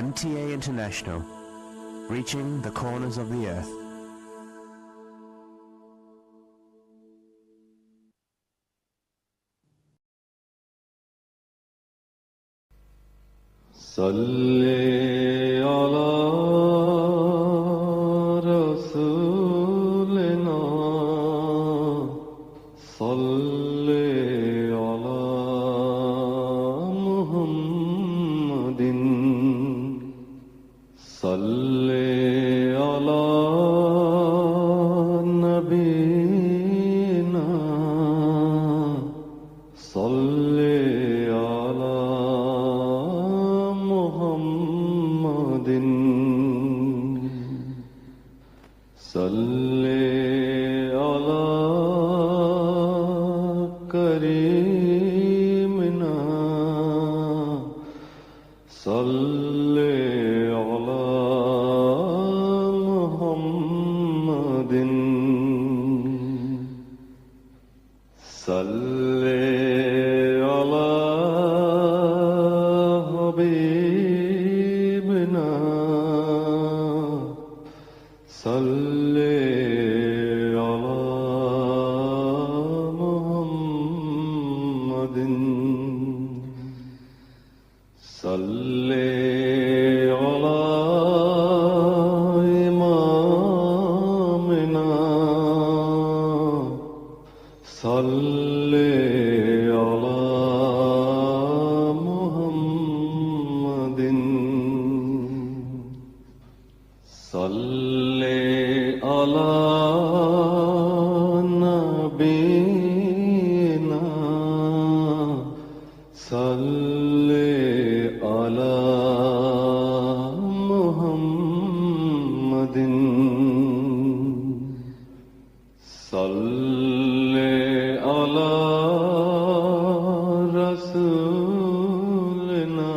MTA International, reaching the corners of the earth. صلی علی رسولنا صلی علی محمد صلی علی نبینا صلی علی محمد صلی علی کریمنا صلی علی محمد صلی علی حبیبنا صلی علی محمد صلی علی امامنا صلی علی محمد صلی علی نبینا صلی علی محمد صلی علی رسولنا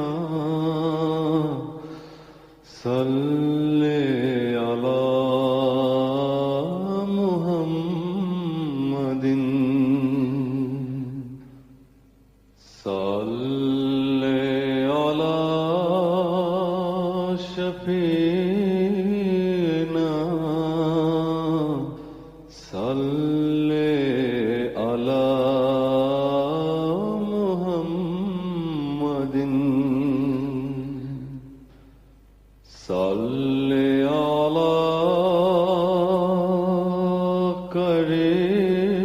صلی علی محمد صلی علی شفیعنا صلی علی محمد صلی علی کریمنا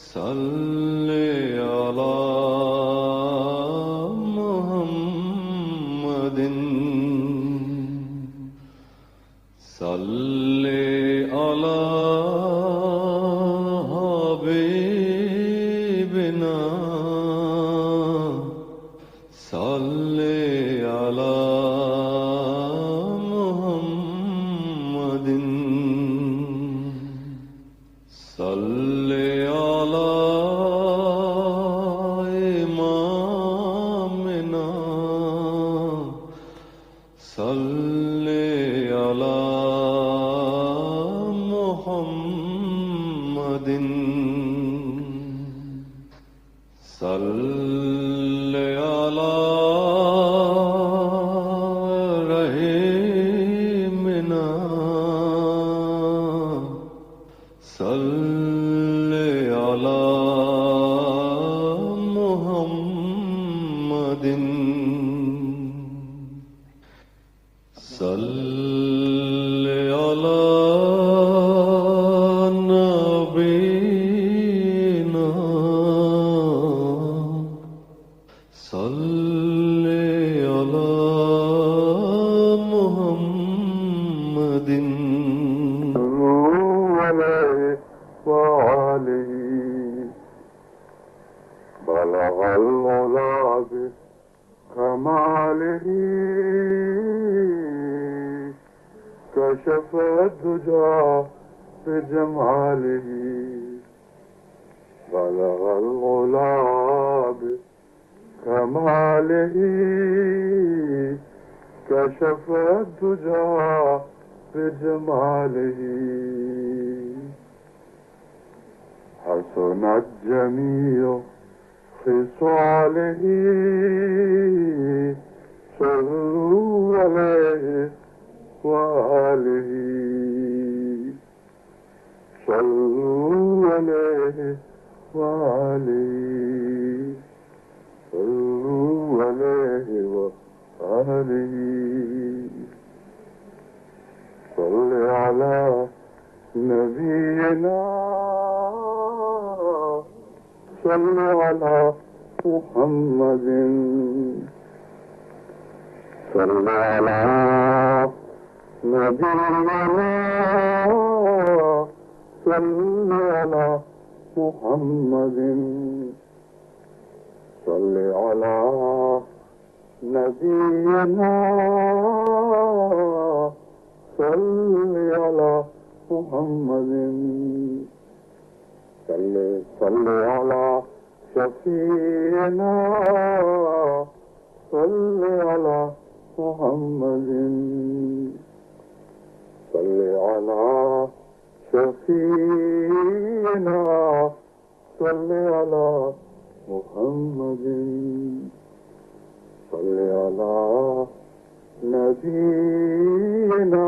صلی علی محمد صلی علی حبیبنا صلی علی محمد صلی علی امامنا صلی علی محمد صلی علی رحیمنا صلی علی محمد صلی علی نبینا صلی علی محمد وآلہ بلغ العلا بکمالہ کشف الدجى بجمالہ بلغ العلا بکمالہ کشف الدجى بجمالہ حسنت جميع قسوا عليه صلوا عليه وآله صلوا عليه وآله صلوا عليه وآله صل على نبينا صل على محمد صل على نبينا صل على محمد صل على نبينا صل على محمد صل على شفيعنا صل على محمد صل على شفيعنا صل على محمد صل على نبينا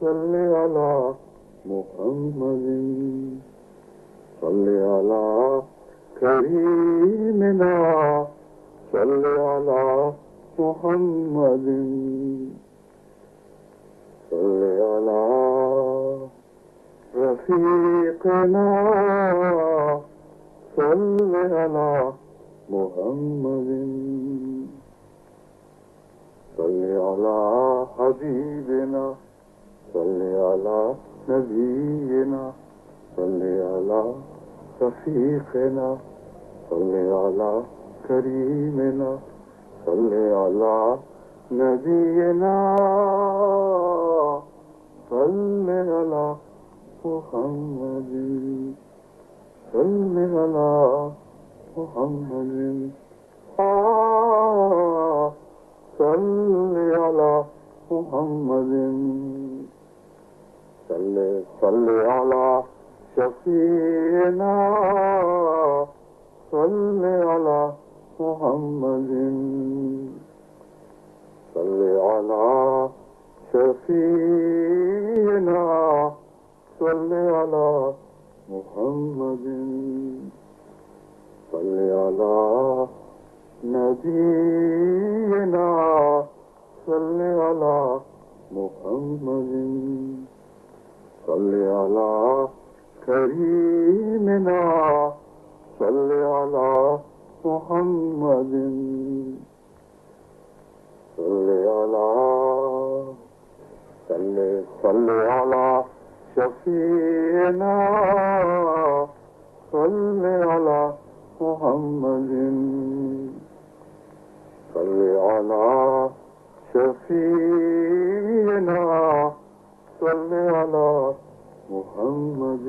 صل على محمد صل على كريمنا صل على محمد صل على رفيقنا صل على محمد صل على حبيبنا صل على نبينا صل على رفيقنا صل على كريمنا صل على نبينا صل على محمد صل على محمد صل على محمد صل على شفيعنا صل على محمد صل على شفيعنا صل على محمد صل على نبينا صل على محمد صل على كريمنا صل على محمد صل على شفيعنا صل على محمد صل على شفيعنا صل على محمد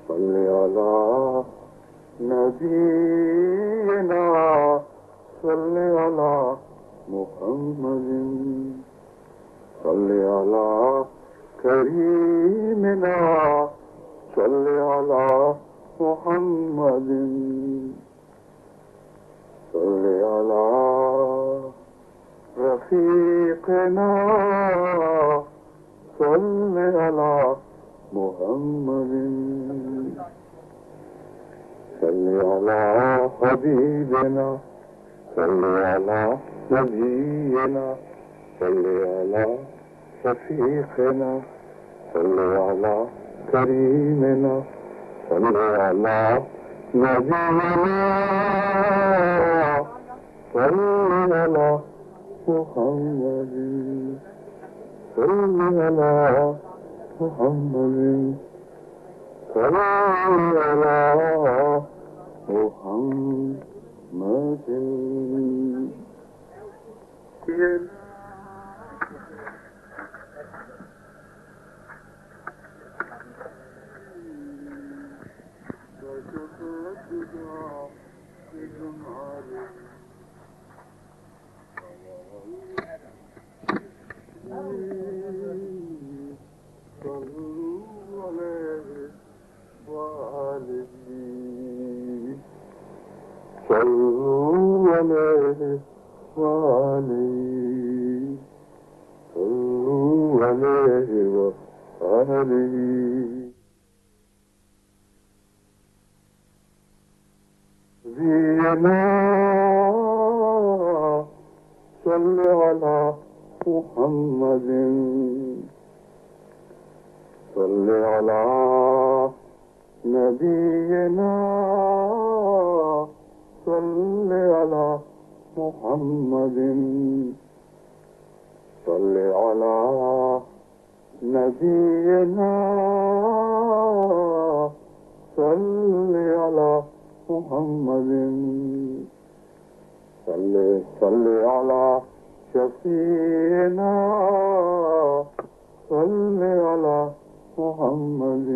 صل على نبينا صل على محمد صل على كريمنا صل على محمد صل على رفيقنا صل على محمد صل على حبيبنا صل على نبينا صل على شفيقنا صل على كريمنا صل على نبينا صل على محمد صل على محمد صل على محمد. صلوا عليه وآله عليه وآله صلوا عليه وآله نبينا صل على محمد صل على نبينا صل على محمد صل على نبينا صل على محمد صل على شفيعنا صل على محمد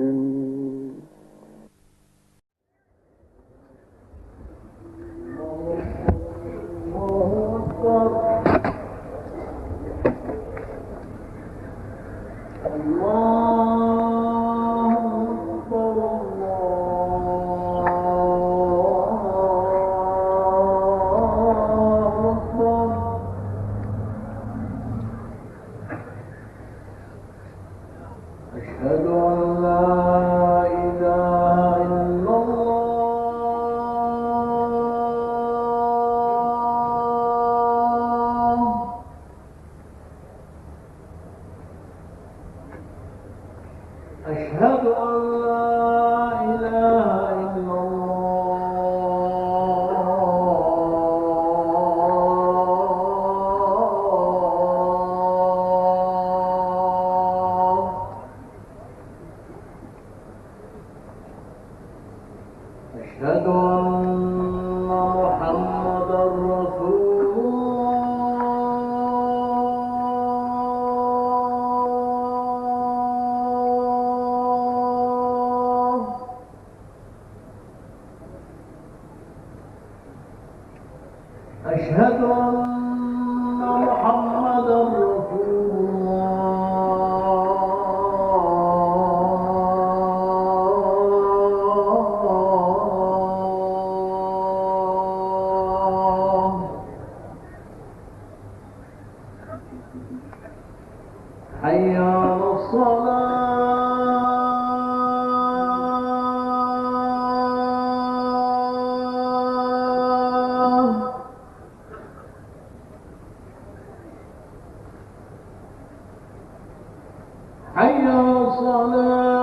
أشهد أن محمدا رسول الله. حي على الصلاة. حي على الصلاة.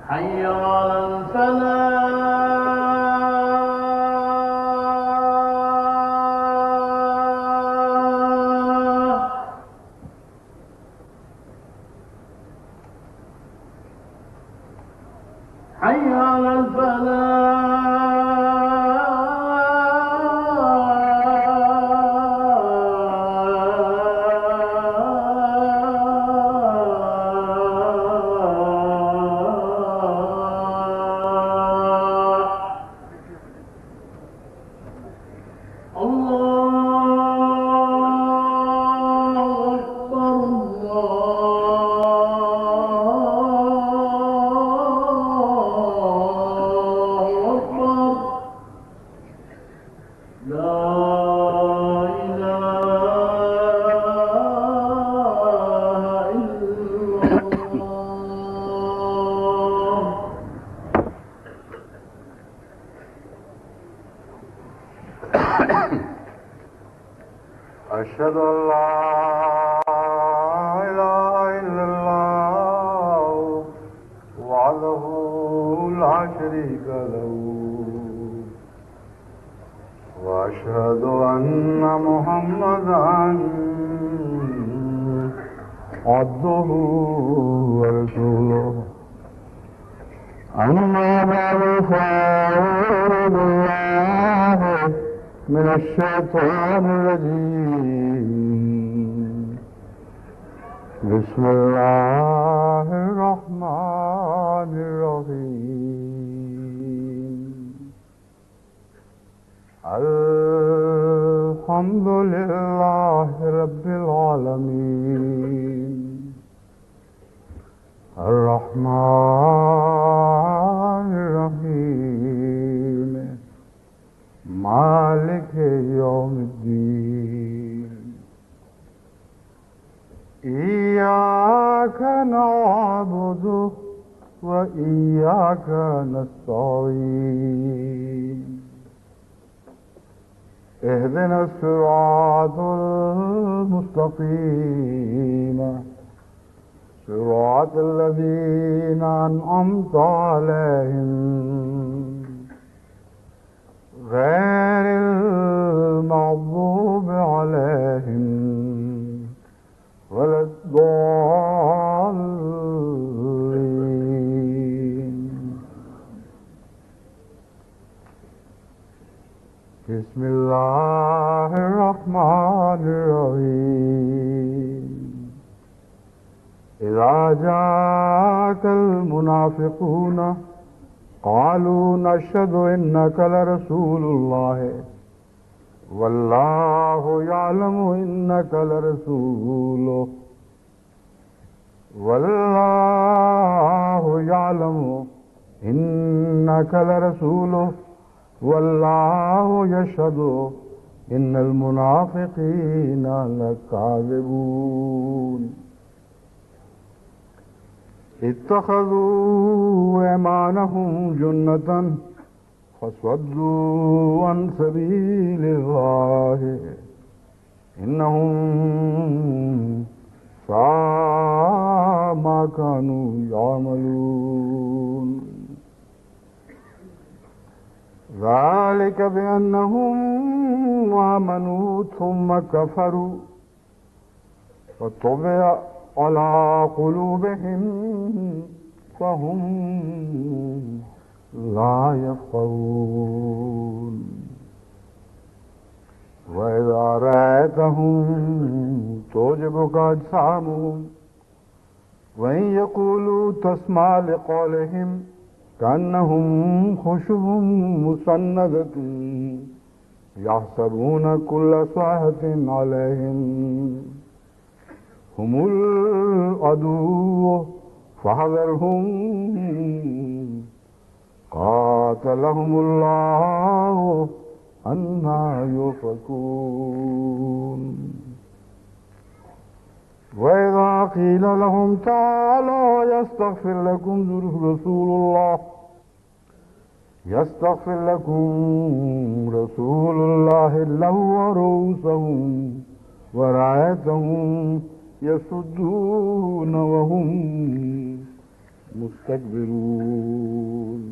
حي على الفلاح. حي على الفلاح. الله أكبر الله أكبر. لا إله إلا الله. أشهد أن لا إله إلا الله وحده لا شريك له وأشهد أن محمدا عبده ورسوله. أما بعد فأعوذ بالله من الشيطان الرجيم. بسم الله الرحمن الرحيم. الحمد لله رب العالمين الرحمن الرحيم مالك يوم الدين إياك نعبد وإياك نستعين اهدنا الصراط المستقيم صراط الذين أنعمت عليهم غير المغضوب عليهم ولا الضالين. بسم الله الرحمن الرحيم. إذا جاءك المنافقون قالوا نشهد إنك لرسول الله والله يعلم إنك لرسوله والله يعلم إنك لرسوله والله يشهد إن المنافقين لكاذبون. اتخذوا أيمانهم جنة فصدوا عن سبيل الله إنهم ساء ما كانوا يعملون. ذلك بأنهم آمنوا ثم كفروا فطبع على قلوبهم فهم لا يفقهون. وإذا رأيتهم تعجبك أجسامهم وإن يقولوا تسمع لقولهم كأنهم خشب مسندة يحسبون كل صيحة عليهم هم العدو فاحذرهم قاتلهم الله أنى يؤفكون. وإذا قيل لهم تعالوا يستغفر لكم رسول الله لووا رؤوسهم ورأيتهم يصدون وهم مستكبرون.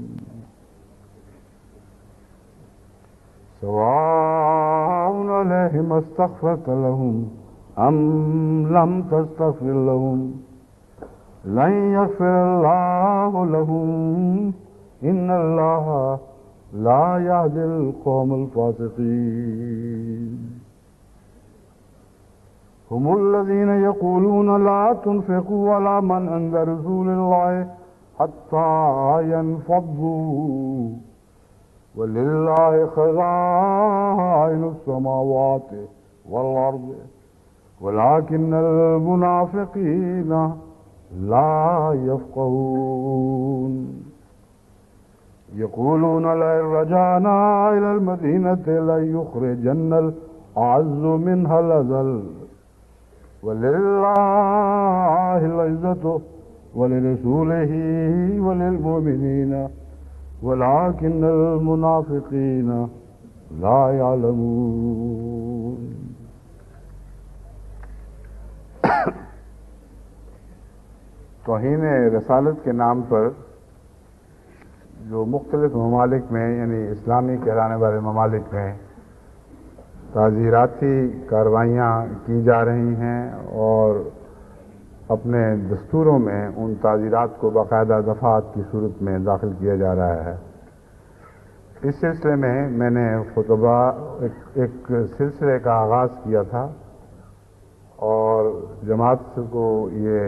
سواء عليهم استغفرت لهم أم لم تستغفر لهم لن يغفر الله لهم إن الله لا يهدي القوم الفاسقين. هم الذين يقولون لا تنفقوا على من عند رسول الله حتى ينفضوا ولله خزائن السماوات والأرض ولكن المنافقين لا يفقهون. يقولون لئن رجعنا إلى المدينة ليخرجن الأعز منها الأذل ولله العزة ولرسوله وللمؤمنين ولكن المنافقين لا يعلمون. توہین رسالت کے نام پر جو مختلف ممالک میں یعنی اسلامی کہلانے والے ممالک میں تعزیراتی کارروائیاں کی جا رہی ہیں اور اپنے دستوروں میں ان تعزیرات کو باقاعدہ دفعات کی صورت میں داخل کیا جا رہا ہے. اس سلسلے میں میں نے خطبہ ایک سلسلے کا آغاز کیا تھا اور جماعت کو یہ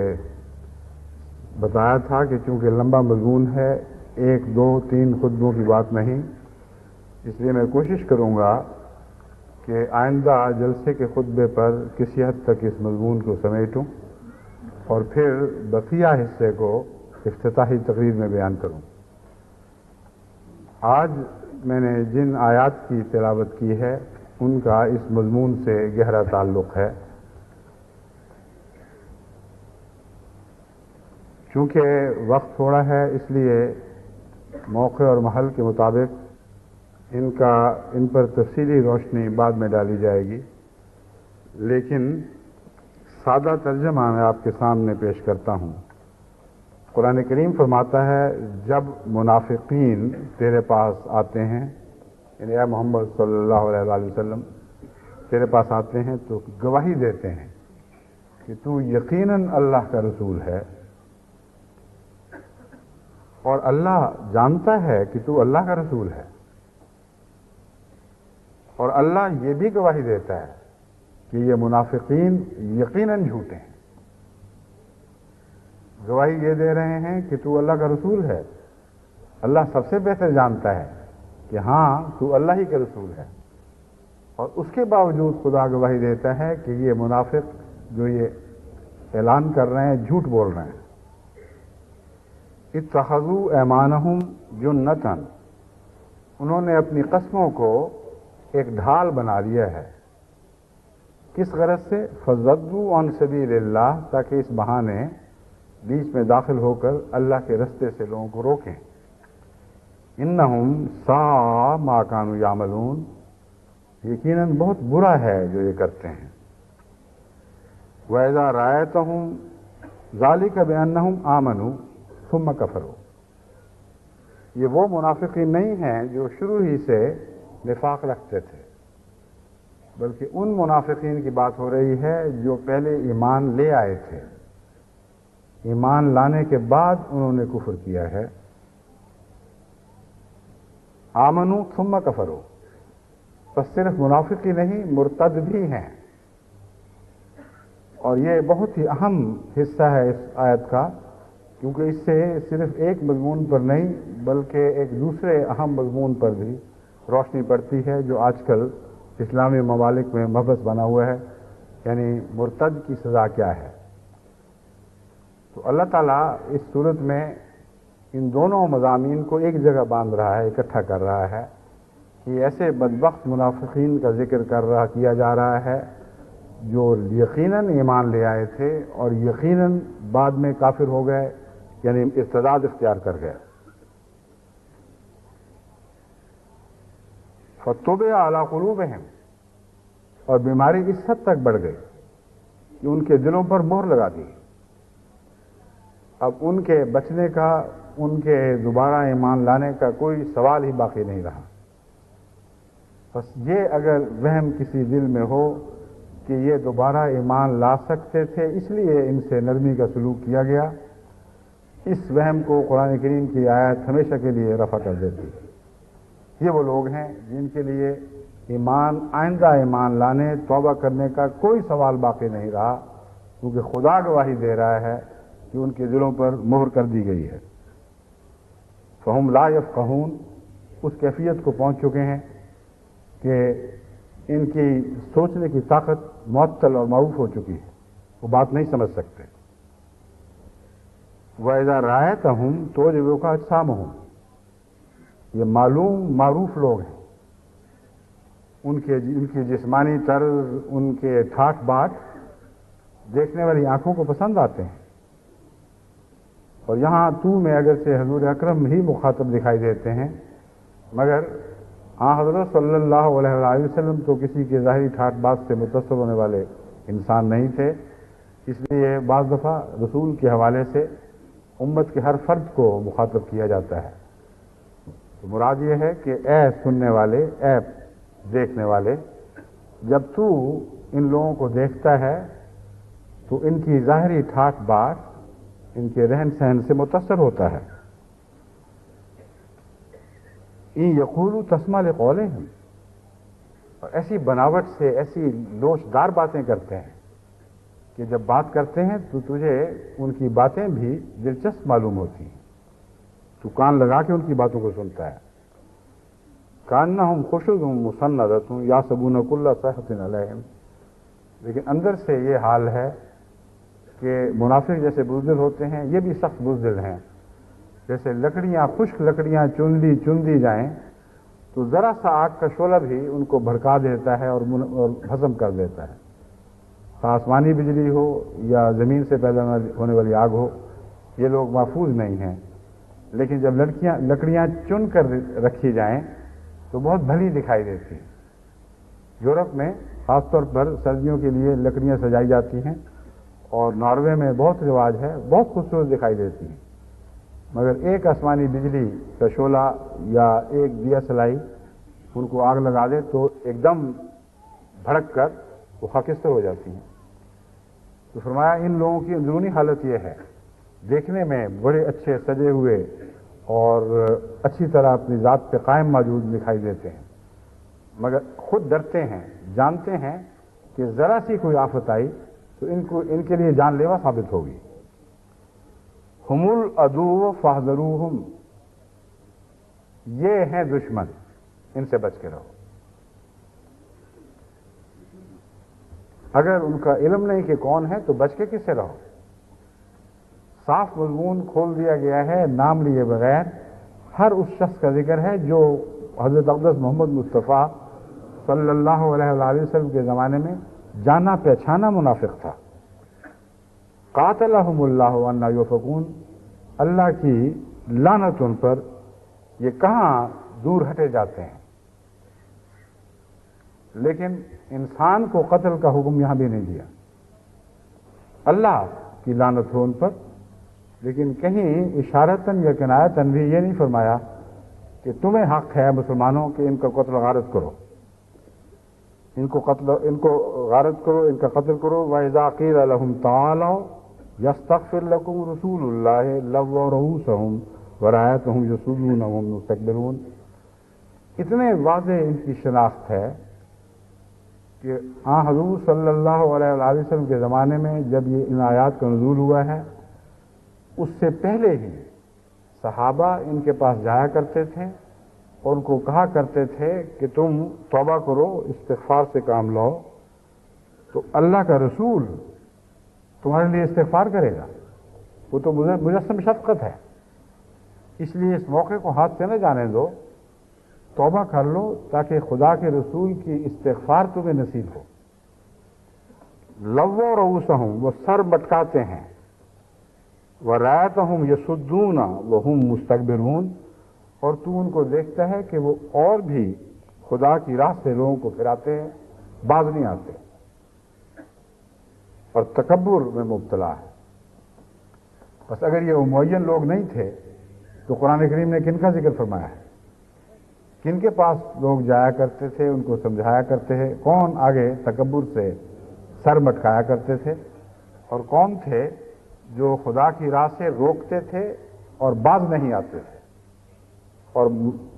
بتایا تھا کہ چونکہ لمبا مضمون ہے 1 2 3 خطبوں کی بات نہیں، اس لیے میں کوشش کروں گا کہ آئندہ جلسے کے خطبے پر کسی حد تک اس مضمون کو سمیٹوں اور پھر بقیہ حصے کو افتتاحی تقریر میں بیان کروں۔ آج میں نے جن آیات کی تلاوت کی ہے ان کا اس مضمون سے گہرا تعلق ہے، چونکہ وقت تھوڑا ہے اس لیے موقع اور محل کے مطابق ان پر تفصیلی روشنی بعد میں ڈالی جائے گی، لیکن سادہ ترجمہ میں آپ کے سامنے پیش کرتا ہوں۔ قرآن کریم فرماتا ہے جب منافقین تیرے پاس آتے ہیں، یعنی اے محمد صلی اللہ علیہ وآلہ وسلم تیرے پاس آتے ہیں تو گواہی دیتے ہیں کہ تو یقیناً اللہ کا رسول ہے، اور اللہ جانتا ہے کہ تو اللہ کا رسول ہے، اور اللہ یہ بھی گواہی دیتا ہے کہ یہ منافقین یقیناً جھوٹے ہیں۔ گواہی یہ دے رہے ہیں کہ تو اللہ کا رسول ہے، اللہ سب سے بہتر جانتا ہے کہ ہاں تو اللہ ہی کا رسول ہے، اور اس کے باوجود خدا گواہی دیتا ہے کہ یہ منافق جو یہ اعلان کر رہے ہیں جھوٹ بول رہے ہیں۔ اتخذوا ایمانہم جنۃ، انہوں نے اپنی قسموں کو ایک ڈھال بنا لیا ہے۔ کس غرض سے؟ فصدوا عن سبیل اللہ، تاکہ اس بہانے بیچ میں داخل ہو کر اللہ کے رستے سے لوگوں کو روکیں۔ انہم ساء ما کانوا یعملون، یقیناً بہت برا ہے جو یہ کرتے ہیں۔ وَإِذَا رَأَيْتَهُمْ ذَلِكَ بِأَنَّهُمْ آمَنُوا ثُمَّ كَفَرُوا، یہ وہ منافقین نہیں ہیں جو شروع ہی سے نفاق رکھتے تھے، بلکہ ان منافقین کی بات ہو رہی ہے جو پہلے ایمان لے آئے تھے، ایمان لانے کے بعد انہوں نے کفر کیا ہے۔ آمنوا ثم کفروا، بس صرف منافق ہی نہیں مرتد بھی ہیں، اور یہ بہت ہی اہم حصہ ہے اس آیت کا، کیونکہ اس سے صرف ایک مضمون پر نہیں بلکہ ایک دوسرے اہم مضمون پر بھی روشنی پڑتی ہے جو آج کل اسلامی ممالک میں مبحث بنا ہوا ہے، یعنی مرتد کی سزا کیا ہے۔ تو اللہ تعالیٰ اس صورت میں ان دونوں مضامین کو ایک جگہ باندھ رہا ہے، اکٹھا کر رہا ہے، کہ ایسے بدبخت منافقین کا ذکر کیا جا رہا ہے جو یقیناً ایمان لے آئے تھے اور یقیناً بعد میں کافر ہو گئے، یعنی ارتداد اختیار کر گئے۔ فَطُبِعَ عَلَىٰ قُلُوبِهِمْ، اور بیماری اس حد تک بڑھ گئی کہ ان کے دلوں پر مہر لگا دی۔ اب ان کے بچنے کا، ان کے دوبارہ ایمان لانے کا کوئی سوال ہی باقی نہیں رہا۔ بس یہ اگر وہم کسی دل میں ہو کہ یہ دوبارہ ایمان لا سکتے تھے اس لیے ان سے نرمی کا سلوک کیا گیا، اس وہم کو قرآن کریم کی آیت ہمیشہ کے لیے رفع کر دیتی۔ یہ وہ لوگ ہیں جن کے لیے آئندہ ایمان لانے، توبہ کرنے کا کوئی سوال باقی نہیں رہا، کیونکہ خدا گواہی دے رہا ہے کہ ان کے دلوں پر مہر کر دی گئی ہے۔ فہم لا یفقہون، اس کیفیت کو پہنچ چکے ہیں کہ ان کی سوچنے کی طاقت معطل اور معروف ہو چکی ہے، وہ بات نہیں سمجھ سکتے۔ وَإِذَا رَأَيْتَهُمْ تُعْجِبُكَ أَجْسَامُهُمْ، یہ معلوم معروف لوگ ہیں، ان کی جسمانی طرز، ان کے ٹھاٹ باٹ دیکھنے والی آنکھوں کو پسند آتے ہیں، اور یہاں تو میں اگرچہ حضور اکرم ہی مخاطب دکھائی دیتے ہیں، مگر حضرت صلی اللہ علیہ وآلہ وسلم تو کسی کے ظاہری ٹھاٹ بات سے متاثر ہونے والے انسان نہیں تھے، اس لیے بعض دفعہ رسول کے حوالے سے امت کے ہر فرد کو مخاطب کیا جاتا ہے۔ تو مراد یہ ہے کہ اے سننے والے، اے دیکھنے والے، جب تو ان لوگوں کو دیکھتا ہے تو ان کی ظاہری ٹھاٹ بات، ان کے رہن سہن سے متاثر ہوتا ہے۔ ان یقولوا تسمع لقولہم، اور ایسی بناوٹ سے ایسی لوچدار باتیں کرتے ہیں کہ جب بات کرتے ہیں تو تجھے ان کی باتیں بھی دلچسپ معلوم ہوتی ہیں، تو کان لگا کے ان کی باتوں کو سنتا ہے۔ کانہم خشب مسندۃ یحسبون کل صیحۃ علیہم، لیکن اندر سے یہ حال ہے کہ منافق جیسے بزدل ہوتے ہیں یہ بھی سخت بزدل ہیں. جیسے لکڑیاں، خشک لکڑیاں چن دی جائیں تو ذرا سا آگ کا شعلہ بھی ان کو بھڑکا دیتا ہے اور بھسم کر دیتا ہے. آسمانی بجلی ہو یا زمین سے پیدا ہونے والی آگ ہو، یہ لوگ محفوظ نہیں ہیں. لیکن جب لکڑیاں چن کر رکھی جائیں تو بہت بھلی دکھائی دیتی ہیں. یورپ میں خاص طور پر سردیوں کے لیے لکڑیاں سجائی جاتی ہیں، اور ناروے میں بہت رواج ہے، بہت خوبصورت دکھائی دیتی ہیں. مگر ایک آسمانی بجلی کا شعلہ یا ایک دیا سلائی ان کو آگ لگا دے تو ایک دم بھڑک کر وہ خاکستر ہو جاتی ہیں. تو فرمایا ان لوگوں کی اندرونی حالت یہ ہے، دیکھنے میں بڑے اچھے سجے ہوئے اور اچھی طرح اپنی ذات پہ قائم موجود دکھائی دیتے ہیں، مگر خود ڈرتے ہیں، جانتے ہیں کہ ذرا سی کوئی آفت آئی تو ان کے لیے جان لیوا ثابت ہوگی. ہم العدو فاحذروہم، یہ ہیں دشمن، ان سے بچ کے رہو. اگر ان کا علم نہیں کہ کون ہے تو بچ کے کس سے رہو. صاف مضمون کھول دیا گیا ہے، نام لیے بغیر ہر اس شخص کا ذکر ہے جو حضرت اقدس محمد مصطفیٰ صلی اللہ علیہ وآلہ وسلم کے زمانے میں جانا پہچانا منافق تھا. قاتلہم اللہ انا یؤفکون، اللہ کی لعنت ان پر، یہ کہاں دور ہٹے جاتے ہیں. لیکن انسان کو قتل کا حکم یہاں بھی نہیں دیا. اللہ کی لعنت ہو ان پر، لیکن کہیں اشارتاً یا کنایتاً بھی یہ نہیں فرمایا کہ تمہیں حق ہے مسلمانوں کہ ان کا قتل غارت کرو، ان کو غارت کرو، ان کا قتل کرو. وَإِذَا قِيلَ لَهُمْ تَعَالَوْا يَسْتَغْفِرْ لَكُمْ رُسُولُ اللَّهِ لَوَّوْا رُءُوسَهُمْ وَرَأَيْتَهُمْ يَصُدُّونَ وَهُمْ مُسْتَكْبِرُونَ. اتنے واضح ان کی شناخت ہے کہ حضور صلی اللہ علیہ وآلہ وسلم کے زمانے میں جب یہ ان آیات کا نزول ہوا ہے، اس سے پہلے ہی صحابہ ان کے پاس جایا کرتے تھے اور ان کو کہا کرتے تھے کہ تم توبہ کرو، استغفار سے کام لاؤ، تو اللہ کا رسول تمہارے لیے استغفار کرے گا. وہ تو مجسم شفقت ہے، اس لیے اس موقع کو ہاتھ سے نہ جانے دو، توبہ کر لو تاکہ خدا کے رسول کی استغفار تمہیں نصیب ہو. لووا رؤوسہم، وہ سر مٹکاتے ہیں، ورأیتہم یصدون وہم مستکبرون، اور تو ان کو دیکھتا ہے کہ وہ اور بھی خدا کی راہ سے لوگوں کو پھراتے ہیں، باز نہیں آتے اور تکبر میں مبتلا ہے. بس اگر یہ معین لوگ نہیں تھے تو قرآن کریم نے کن کا ذکر فرمایا ہے؟ کن کے پاس لوگ جایا کرتے تھے، ان کو سمجھایا کرتے تھے؟ کون آگے تکبر سے سر مٹکایا کرتے تھے، اور کون تھے جو خدا کی راہ سے روکتے تھے اور باز نہیں آتے تھے اور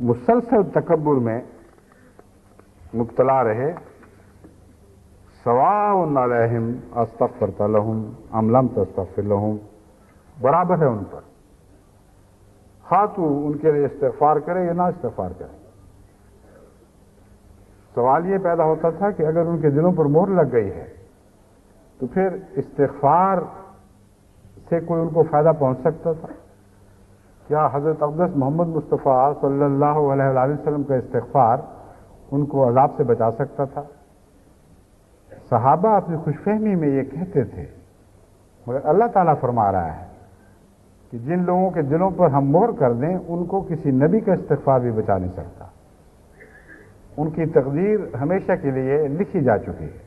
مسلسل تکبر میں مبتلا رہے؟ سواء علیہم استغفرت لہم ام لم تستغفر لہم، برابر ہے ان پر، خواہ تو ان کے لیے استغفار کرے یا نہ استغفار کرے. سوال یہ پیدا ہوتا تھا کہ اگر ان کے دلوں پر مہر لگ گئی ہے تو پھر استغفار سے کوئی ان کو فائدہ پہنچ سکتا تھا؟ کیا حضرت اقدس محمد مصطفیٰ صلی اللہ علیہ وآلہ وسلم کا استغفار ان کو عذاب سے بچا سکتا تھا؟ صحابہ اپنی خوش فہمی میں یہ کہتے تھے، مگر اللہ تعالیٰ فرما رہا ہے کہ جن لوگوں کے دلوں پر ہم مہر کر دیں ان کو کسی نبی کا استغفار بھی بچا نہیں سکتا. ان کی تقدیر ہمیشہ کے لیے لکھی جا چکی ہے.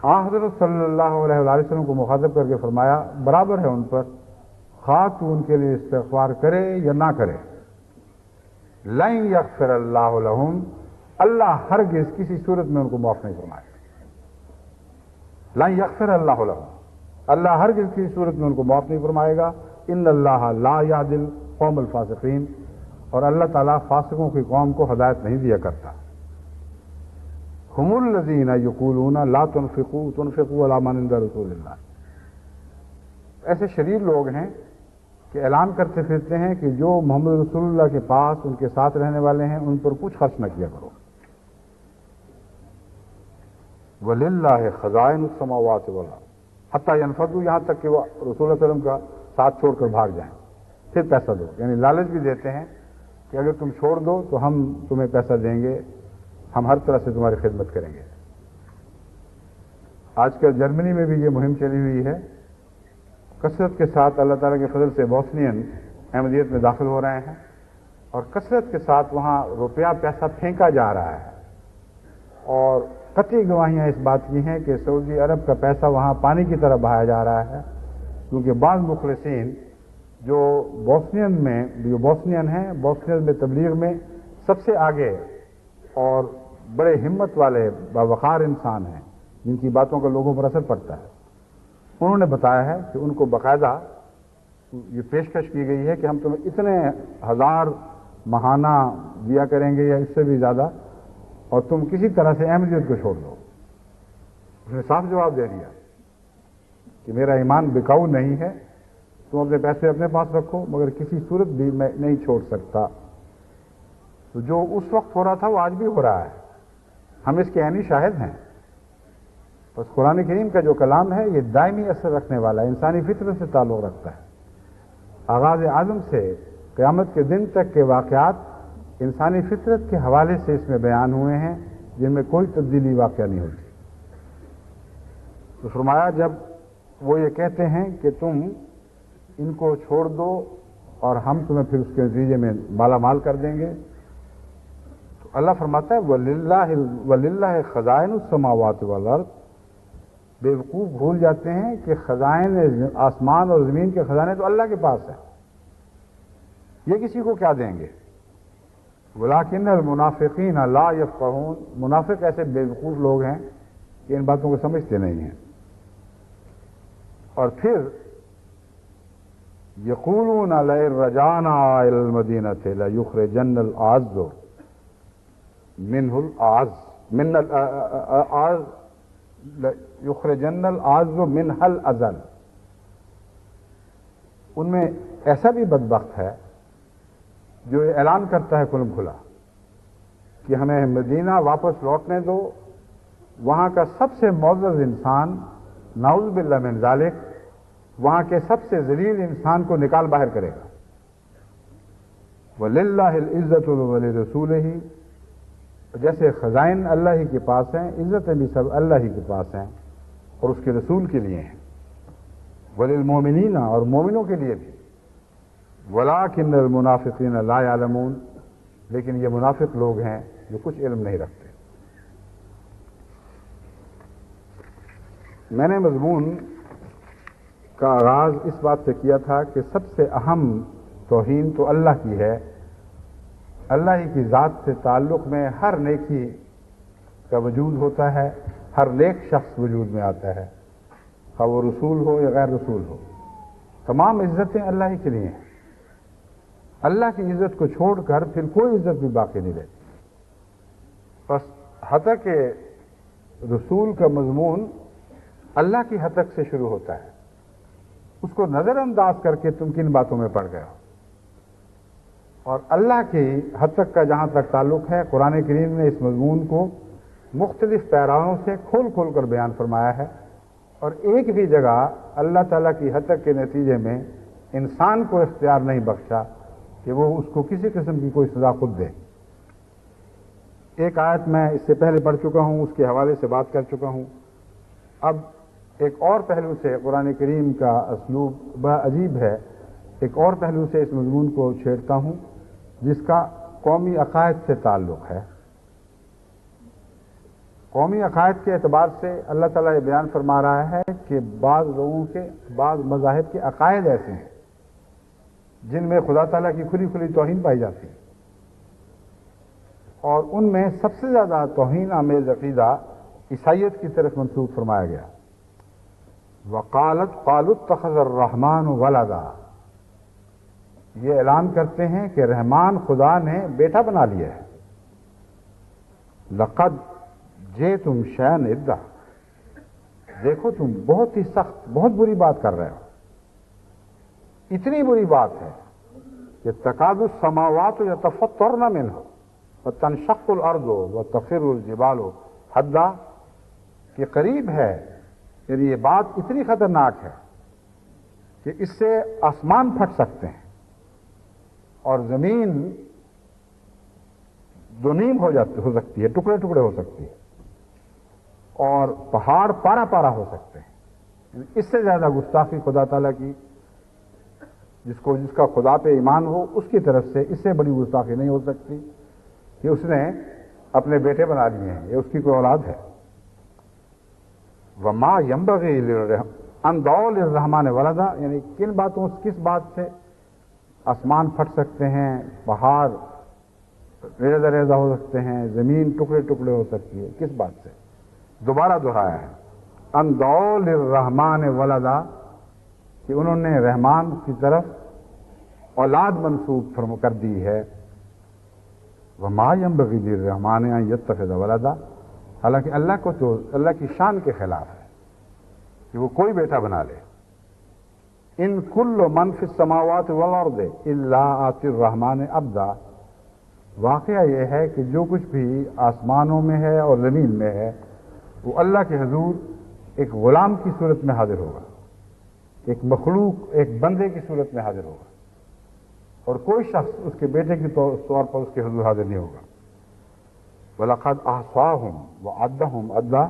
حضرت صلی اللہ علیہ وآلہ وسلم کو مخاطب کر کے فرمایا، برابر ہے ان پر، خواہ تو ان کے لیے استغفار کرے یا نہ کرے. لن یغفر اللہ لہم، اللہ ہرگز کسی صورت میں ان کو معاف نہیں فرمائے. لن یغفر اللہ لہم، اللہ ہرگز کسی صورت میں ان کو معاف نہیں فرمائے گا. ان اللہ لا یہدی القوم الفاسقین، اور اللہ تعالیٰ فاسقوں کی قوم کو ہدایت نہیں دیا کرتا. ہم الذین یقولون لا تنفقوا علی من عند رسول اللہ، ایسے شریر لوگ ہیں کہ اعلان کرتے پھرتے ہیں کہ جو محمد رسول اللہ کے پاس ان کے ساتھ رہنے والے ہیں ان پر کچھ خرچ نہ کیا کرو. وَلِلَّهِ خَزَائِنُ السَّمَاوَاتِ وَالْأَرْضِ حتیٰ ينفضوا، یہاں تک کہ وہ رسول اللہ صلی اللہ علیہ وسلم کا ساتھ چھوڑ کر بھاگ جائیں، پھر پیسہ دو. یعنی لالچ بھی دیتے ہیں کہ اگر تم چھوڑ دو تو ہم تمہیں پیسہ دیں گے، ہم ہر طرح سے تمہاری خدمت کریں گے. آج کل جرمنی میں بھی یہ مہم چلی ہوئی ہے. کثرت کے ساتھ اللہ تعالیٰ کے فضل سے بوسنین احمدیت میں داخل ہو رہے ہیں اور کثرت کے ساتھ وہاں روپیہ پیسہ پھینکا جا رہا ہے. اور قطعی گواہیاں اس بات کی ہیں کہ سعودی عرب کا پیسہ وہاں پانی کی طرح بہایا جا رہا ہے، کیونکہ بعض مخلصین جو بوسنین ہیں، بوسنین میں تبلیغ میں سب سے آگے اور بڑے ہمت والے باوقار انسان ہیں جن کی باتوں کا لوگوں پر اثر پڑتا ہے، انہوں نے بتایا ہے کہ ان کو باقاعدہ یہ پیشکش کی گئی ہے کہ ہم تمہیں اتنے ہزار ماہانہ دیا کریں گے یا اس سے بھی زیادہ، اور تم کسی طرح سے احمدیت کو چھوڑ دو. اس نے صاف جواب دے دیا کہ میرا ایمان بکاؤ نہیں ہے، تم اپنے پیسے اپنے پاس رکھو، مگر کسی صورت بھی میں نہیں چھوڑ سکتا. تو جو اس وقت ہو رہا تھا وہ آج بھی ہو رہا ہے، ہم اس کے عینی شاہد ہیں. بس قرآن کریم کا جو کلام ہے یہ دائمی اثر رکھنے والا ہے، انسانی فطرت سے تعلق رکھتا ہے. آغاز آدم سے قیامت کے دن تک کے واقعات انسانی فطرت کے حوالے سے اس میں بیان ہوئے ہیں، جن میں کوئی تبدیلی واقع نہیں ہوتی. تو فرمایا جب وہ یہ کہتے ہیں کہ تم ان کو چھوڑ دو اور ہم تمہیں پھر اس کے نتیجے میں مالا مال کر دیں گے، تو اللہ فرماتا ہے وَلِلَّهِ خَزَائِنُ السَّمَاوَاتِ وَالْأَرْضِ. بے وقوف بھول جاتے ہیں کہ خزائن آسمان اور زمین کے خزانے تو اللہ کے پاس ہیں، یہ کسی کو کیا دیں گے. وَلَٰكِنَّ الْمُنَافِقِينَ لَا يَفْقَهُونَ. منافق ایسے بے وقوف لوگ ہیں کہ ان باتوں کو سمجھتے نہیں ہیں. اور پھر يَقُولُونَ لَئِن رَّجَعْنَا إِلَى الْمَدِينَةِ لَيُخْرِجَنَّ الْأَعَزُّ مِنْهَا الْأَذَلَّ. ان میں ایسا بھی بدبخت ہے جو یہ اعلان کرتا ہے کھلم کھلا کہ ہمیں مدینہ واپس لوٹنے دو، وہاں کا سب سے معزز انسان نعوذ باللہ من ذالک وہاں کے سب سے ذلیل انسان کو نکال باہر کرے گا. وَلِلَّهِ الْعِزَّةُ وَلِرَسُولِهِ. جیسے خزائن اللہ ہی کے پاس ہیں، عزتیں بھی سب اللہ ہی کے پاس ہیں اور اس کے رسول کے لیے ہیں. وَلِلْمُؤْمِنِينَ. اور مومنوں کے لیے بھی. وَلَٰكِنَّ الْمُنَافِقِينَ لَا يَعْلَمُونَ. لیکن یہ منافق لوگ ہیں جو کچھ علم نہیں رکھتے. میں نے مضمون کا آغاز اس بات سے کیا تھا کہ سب سے اہم توہین تو اللہ کی ہے. اللہ ہی کی ذات سے تعلق میں ہر نیکی کا وجود ہوتا ہے، ہر نیک شخص وجود میں آتا ہے، خواہ وہ رسول ہو یا غیر رسول ہو. تمام عزتیں اللہ ہی کے لیے ہیں. اللہ کی عزت کو چھوڑ کر پھر کوئی عزت بھی باقی نہیں رہتی. بس حتیٰ کہ رسول کا مضمون اللہ کی حد تک سے شروع ہوتا ہے، اس کو نظر انداز کر کے تم کن باتوں میں پڑ گئے ہو. اور اللہ کی حد تک کا جہاں تک تعلق ہے، قرآن کریم نے اس مضمون کو مختلف پیراؤں سے کھول کھول کر بیان فرمایا ہے، اور ایک بھی جگہ اللہ تعالیٰ کی حد تک کے نتیجے میں انسان کو اختیار نہیں بخشا کہ وہ اس کو کسی قسم کی کوئی سزا خود دے. ایک آیت میں اس سے پہلے پڑھ چکا ہوں، اس کے حوالے سے بات کر چکا ہوں. اب ایک اور پہلو سے قرآن کریم کا اسلوب بڑا عجیب ہے، ایک اور پہلو سے اس مضمون کو چھیڑتا ہوں جس کا قومی عقائد سے تعلق ہے. قومی عقائد کے اعتبار سے اللہ تعالیٰ یہ بیان فرما رہا ہے کہ بعض لوگوں کے، بعض مذاہب کے عقائد ایسے ہیں جن میں خدا تعالیٰ کی کھلی کھلی توہین پائی جاتی ہے، اور ان میں سب سے زیادہ توہین آمیز عقیدہ عیسائیت کی طرف منسوب فرمایا گیا. قالوا اتخذ الرحمن ولدا. یہ اعلان کرتے ہیں کہ رحمان خدا نے بیٹا بنا لیا ہے. لقد جئتم شیئا ادا. دیکھو تم بہت ہی سخت، بہت بری بات کر رہے ہو. اتنی بری بات ہے کہ تکاد السماوات یتفطرن منہ وتنشق الارض وتخر الجبال حدا، کہ قریب ہے، یعنی یہ بات اتنی خطرناک ہے کہ اس سے آسمان پھٹ سکتے ہیں اور زمین دو نیم ہو سکتی ہے، ٹکڑے ٹکڑے ہو سکتی ہے، اور پہاڑ پارا پارا ہو سکتے ہیں۔ یعنی اس سے زیادہ گستاخی خدا تعالیٰ کی، جس کا خدا پہ ایمان ہو اس کی طرف سے اس سے بڑی گستاخی نہیں ہو سکتی کہ اس نے اپنے بیٹے بنا لیے ہیں، یہ اس کی کوئی اولاد ہے۔ وما ينبغي ان دعوا للرحمن ولدا، یعنی کس بات سے آسمان پھٹ سکتے ہیں، پہاڑ ریزہ ریزہ ہو سکتے ہیں، زمین ٹکڑے ٹکڑے ہو سکتی ہے، کس بات سے؟ دوبارہ دہرایا ہے، ان دعوا للرحمن ولدا، کہ انہوں نے رحمان کی طرف اولاد منسوب کر دی ہے۔ وما ينبغي للرحمن ان يتخذ ولدا، حالانکہ اللہ کی شان کے خلاف ہے کہ وہ کوئی بیٹا بنا لے۔ ان کل من فی السماوات والارض الا آتی الرحمن عبدا، واقعہ یہ ہے کہ جو کچھ بھی آسمانوں میں ہے اور زمین میں ہے وہ اللہ کے حضور ایک غلام کی صورت میں حاضر ہوگا، ایک مخلوق، ایک بندے کی صورت میں حاضر ہوگا، اور کوئی شخص اس کے بیٹے کے طور پر اس کے حضور حاضر نہیں ہوگا۔ وَلَقَدْ أَحْصَاهُمْ وَعَدَّهُمْ عَدًّا،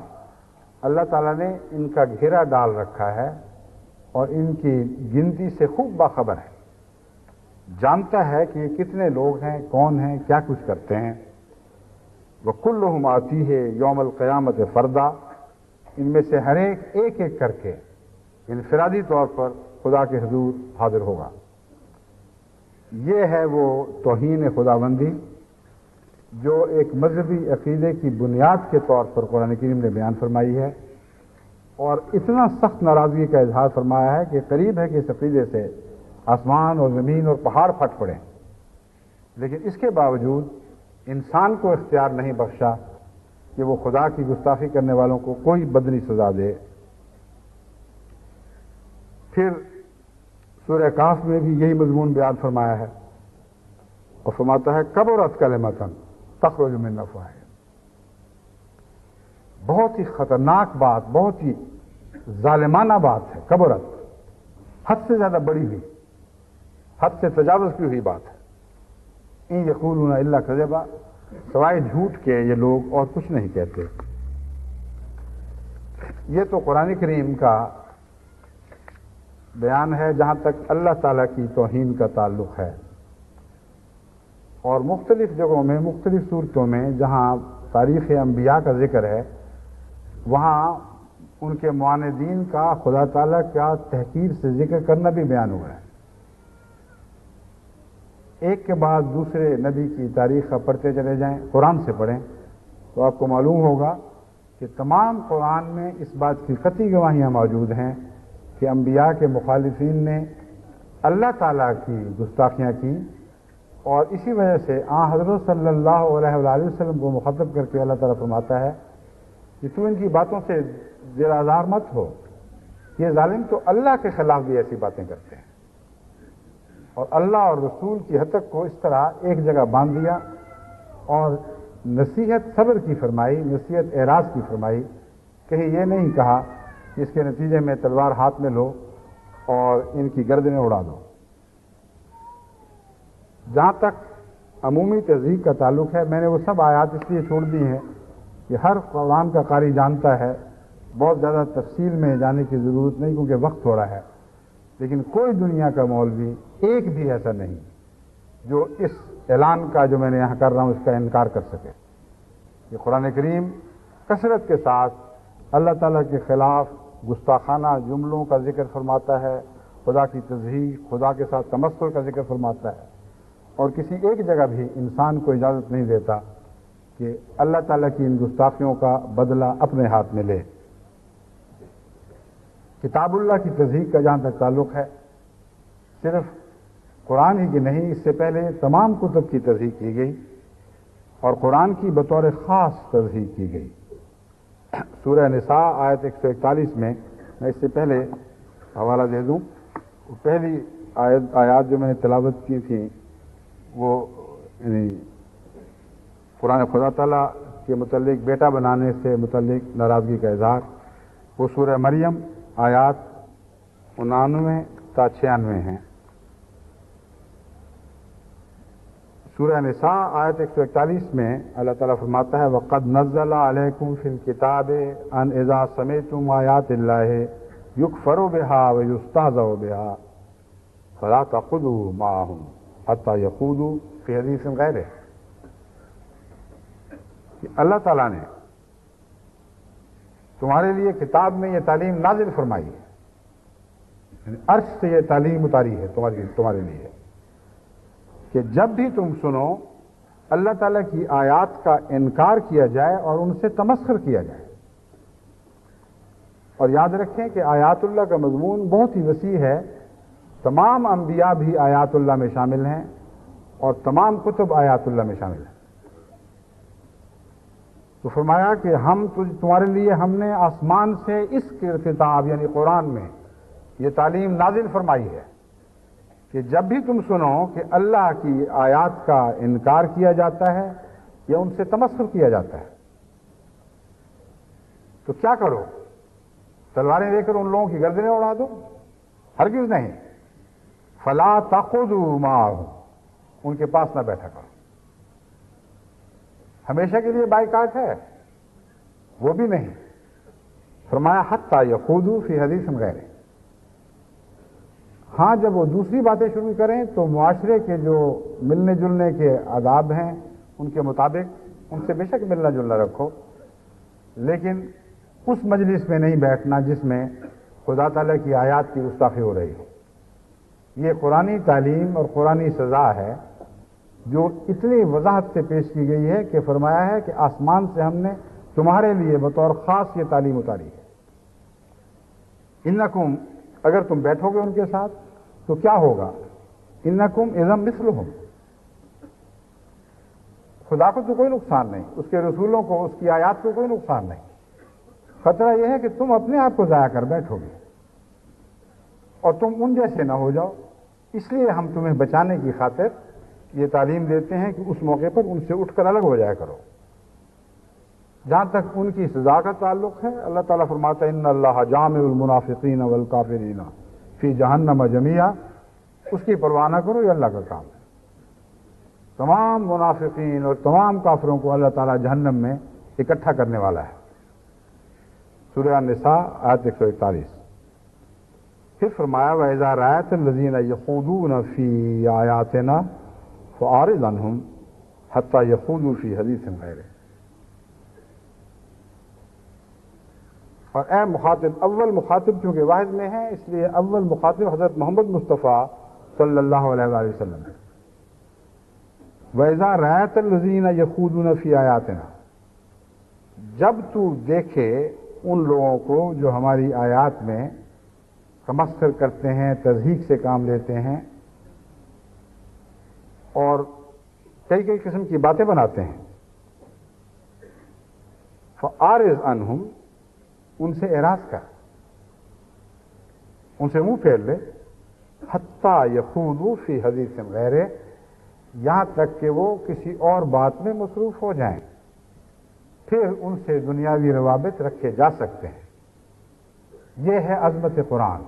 اللہ تعالیٰ نے ان کا گھیرا ڈال رکھا ہے اور ان کی گنتی سے خوب باخبر ہے، جانتا ہے کہ یہ کتنے لوگ ہیں، کون ہیں، کیا کچھ کرتے ہیں۔ وَكُلُّهُمْ آتِيهِ يَوْمَ الْقِيَامَةِ فَرْدًا، ان میں سے ہر ایک ایک کر کے انفرادی طور پر خدا کے حضور حاضر ہوگا۔ یہ ہے وہ توہین خداوندی جو ایک مذہبی عقیدے کی بنیاد کے طور پر قرآن کریم نے بیان فرمائی ہے، اور اتنا سخت ناراضگی کا اظہار فرمایا ہے کہ قریب ہے کہ اس عقیدے سے آسمان اور زمین اور پہاڑ پھٹ پڑیں، لیکن اس کے باوجود انسان کو اختیار نہیں بخشا کہ وہ خدا کی گستاخی کرنے والوں کو کوئی بدنی سزا دے۔ پھر سورہ کاف میں بھی یہی مضمون بیان فرمایا ہے، اور فرماتا ہے کبرت کلمۃ تخرج من افواہہم، بہت ہی خطرناک بات، بہت ہی ظالمانہ بات ہے، کبرت، حد سے زیادہ بڑی ہوئی، حد سے تجاوز کی ہوئی بات ہے۔ ان یقولون الا کذبا، سوائے جھوٹ کے یہ لوگ اور کچھ نہیں کہتے۔ یہ تو قرآن کریم کا بیان ہے جہاں تک اللہ تعالیٰ کی توہین کا تعلق ہے، اور مختلف جگہوں میں، مختلف صورتوں میں جہاں تاریخ انبیاء کا ذکر ہے وہاں ان کے معاندین کا خدا تعالیٰ کا تحقیر سے ذکر کرنا بھی بیان ہوا ہے۔ ایک کے بعد دوسرے نبی کی تاریخ کا پڑھتے چلے جائیں، قرآن سے پڑھیں تو آپ کو معلوم ہوگا کہ تمام قرآن میں اس بات کی قطعی گواہیاں موجود ہیں کہ انبیاء کے مخالفین نے اللہ تعالیٰ کی گستاخیاں کی، اور اسی وجہ سے حضرت صلی اللہ علیہ وآلہ وسلم کو مخاطب کر کے اللہ تعالیٰ فرماتا ہے کہ تو ان کی باتوں سے زیر آزار مت ہو، یہ ظالم تو اللہ کے خلاف بھی ایسی باتیں کرتے ہیں، اور اللہ اور رسول کی حتک کو اس طرح ایک جگہ باندھ دیا اور نصیحت صبر کی فرمائی، نصیحت اعراض کی فرمائی، کہیں یہ نہیں کہا کہ اس کے نتیجے میں تلوار ہاتھ میں لو اور ان کی گردنیں اڑا دو۔ جہاں تک عمومی تہذیب کا تعلق ہے، میں نے وہ سب آیات اس لیے چھوڑ دی ہیں کہ ہر قرآن کا قاری جانتا ہے، بہت زیادہ تفصیل میں جانے کی ضرورت نہیں کیونکہ وقت تھوڑا ہے، لیکن کوئی دنیا کا مولوی ایک بھی ایسا نہیں جو اس اعلان کا جو میں نے یہاں کر رہا ہوں اس کا انکار کر سکے۔ یہ قرآن کریم کثرت کے ساتھ اللہ تعالیٰ کے خلاف گستاخانہ جملوں کا ذکر فرماتا ہے، خدا کی تضحیق، خدا کے ساتھ تمثل کا ذکر فرماتا ہے، اور کسی ایک جگہ بھی انسان کو اجازت نہیں دیتا کہ اللہ تعالیٰ کی ان گستاخیوں کا بدلہ اپنے ہاتھ میں لے۔ کتاب اللہ کی تضحیق کا جہاں تک تعلق ہے، صرف قرآن ہی کی نہیں، اس سے پہلے تمام کتب کی تضحیق کی گئی اور قرآن کی بطور خاص تضحیق کی گئی۔ سورہ نساء آیت 141 میں، میں اس سے پہلے حوالہ دے دوں، پہلی آیات جو میں نے تلاوت کی تھیں وہ یعنی قرآن خدا تعالیٰ کے متعلق بیٹا بنانے سے متعلق ناراضگی کا اظہار، وہ سورہ مریم آیات 99 تا 96 ہیں۔ سورہ نساء آیت 141 میں اللہ تعالیٰ فرماتا ہے وَقَدْ نَزَّلَ عَلَيْكُمْ فِي الْكِتَابِ أَنْ إِذَا سَمِعْتُمْ آيَاتِ اللَّهِ يُكْفَرُ بِهَا وَيُسْتَهْزَأُ بِهَا فَلَا تَقْعُدُوا مَعَهُمْ حَتَّى يَخُوضُوا فِي حَدِيثٍ غَيْرِهِ۔ اللہ تعالیٰ نے تمہارے لیے کتاب میں یہ تعلیم نازل فرمائی ہے، یعنی عرش سے یہ تعلیم اتاری ہے تمہارے لیے کہ جب بھی تم سنو اللہ تعالیٰ کی آیات کا انکار کیا جائے اور ان سے تمسخر کیا جائے۔ اور یاد رکھیں کہ آیات اللہ کا مضمون بہت ہی وسیع ہے، تمام انبیاء بھی آیات اللہ میں شامل ہیں اور تمام کتب آیات اللہ میں شامل ہیں۔ تو فرمایا کہ تمہارے لیے ہم نے آسمان سے اس کتاب یعنی قرآن میں یہ تعلیم نازل فرمائی ہے کہ جب بھی تم سنو کہ اللہ کی آیات کا انکار کیا جاتا ہے یا ان سے تمسخر کیا جاتا ہے تو کیا کرو؟ تلواریں لے کر ان لوگوں کی گردنیں اڑا دو؟ ہرگز نہیں۔ فلا تقعدوا معهم، ان کے پاس نہ بیٹھا کرو۔ ہمیشہ کے لیے بائیکاٹ ہے وہ بھی نہیں، فرمایا حتی یخوضوا فی حدیث غیرہ۔ ہاں جب وہ دوسری باتیں شروع کریں تو معاشرے کے جو ملنے جلنے کے آداب ہیں ان کے مطابق ان سے بے شک ملنا جلنا رکھو، لیکن اس مجلس میں نہیں بیٹھنا جس میں خدا تعالیٰ کی آیات کی گستاخی ہو رہی ہو۔ یہ قرآنی تعلیم اور قرآنی سزا ہے جو اتنی وضاحت سے پیش کی گئی ہے کہ فرمایا ہے کہ آسمان سے ہم نے تمہارے لیے بطور خاص یہ تعلیم اتاری ہے۔ انکم، اگر تم بیٹھو گے ان کے ساتھ تو کیا ہوگا؟ انکم اذا مثلہم، خدا کو تو کوئی نقصان نہیں، اس کے رسولوں کو، اس کی آیات کو کوئی نقصان نہیں، خطرہ یہ ہے کہ تم اپنے آپ کو ضائع کر بیٹھو گے اور تم ان جیسے نہ ہو جاؤ۔ اس لیے ہم تمہیں بچانے کی خاطر یہ تعلیم دیتے ہیں کہ اس موقع پر ان سے اٹھ کر الگ ہو جایا کرو۔ جہاں تک ان کی سزا کا تعلق ہے، اللہ تعالیٰ فرماتا ہے ان اللہ جامع المنافقین والکافرین فی جہنم جمیعا، اس کی پرواہ نہ کرو، یہ اللہ کا کام ہے۔ تمام منافقین اور تمام کافروں کو اللہ تعالیٰ جہنم میں اکٹھا کرنے والا ہے۔ سورہ النساء آیت 141۔ پھر فرمایا وَإِذَا رَأَيْتَ الَّذِينَ يَخُوضُونَ فِي آيَاتِنَا فَأَعْرِضْ عَنْهُمْ حَتَّى يَخُوضُوا فِي حَدِيثٍ غَيْرِهِ۔ اور اے مخاطب، اول مخاطب چونکہ واحد میں ہے اس لیے اول مخاطب حضرت محمد مصطفیٰ صلی اللہ علیہ وآلہ وسلم ہے۔ وَإِذَا رَأَيْتَ الَّذِينَ يَخُوضُونَ فِي آيَاتِنَا، جب تو دیکھے ان لوگوں کو جو ہماری آیات میں تمسخر کرتے ہیں، تضحیک سے کام لیتے ہیں اور کئی قسم کی باتیں بناتے ہیں، فَأَعْرِضْ عَنْهُمْ، ان سے اعراض کر، ان سے منہ پھیر لے، حتیٰ یخوضوا فی حدیث غیرہ، یہاں تک کہ وہ کسی اور بات میں مصروف ہو جائیں، پھر ان سے دنیاوی روابط رکھے جا سکتے ہیں۔ یہ ہے عظمت قرآن،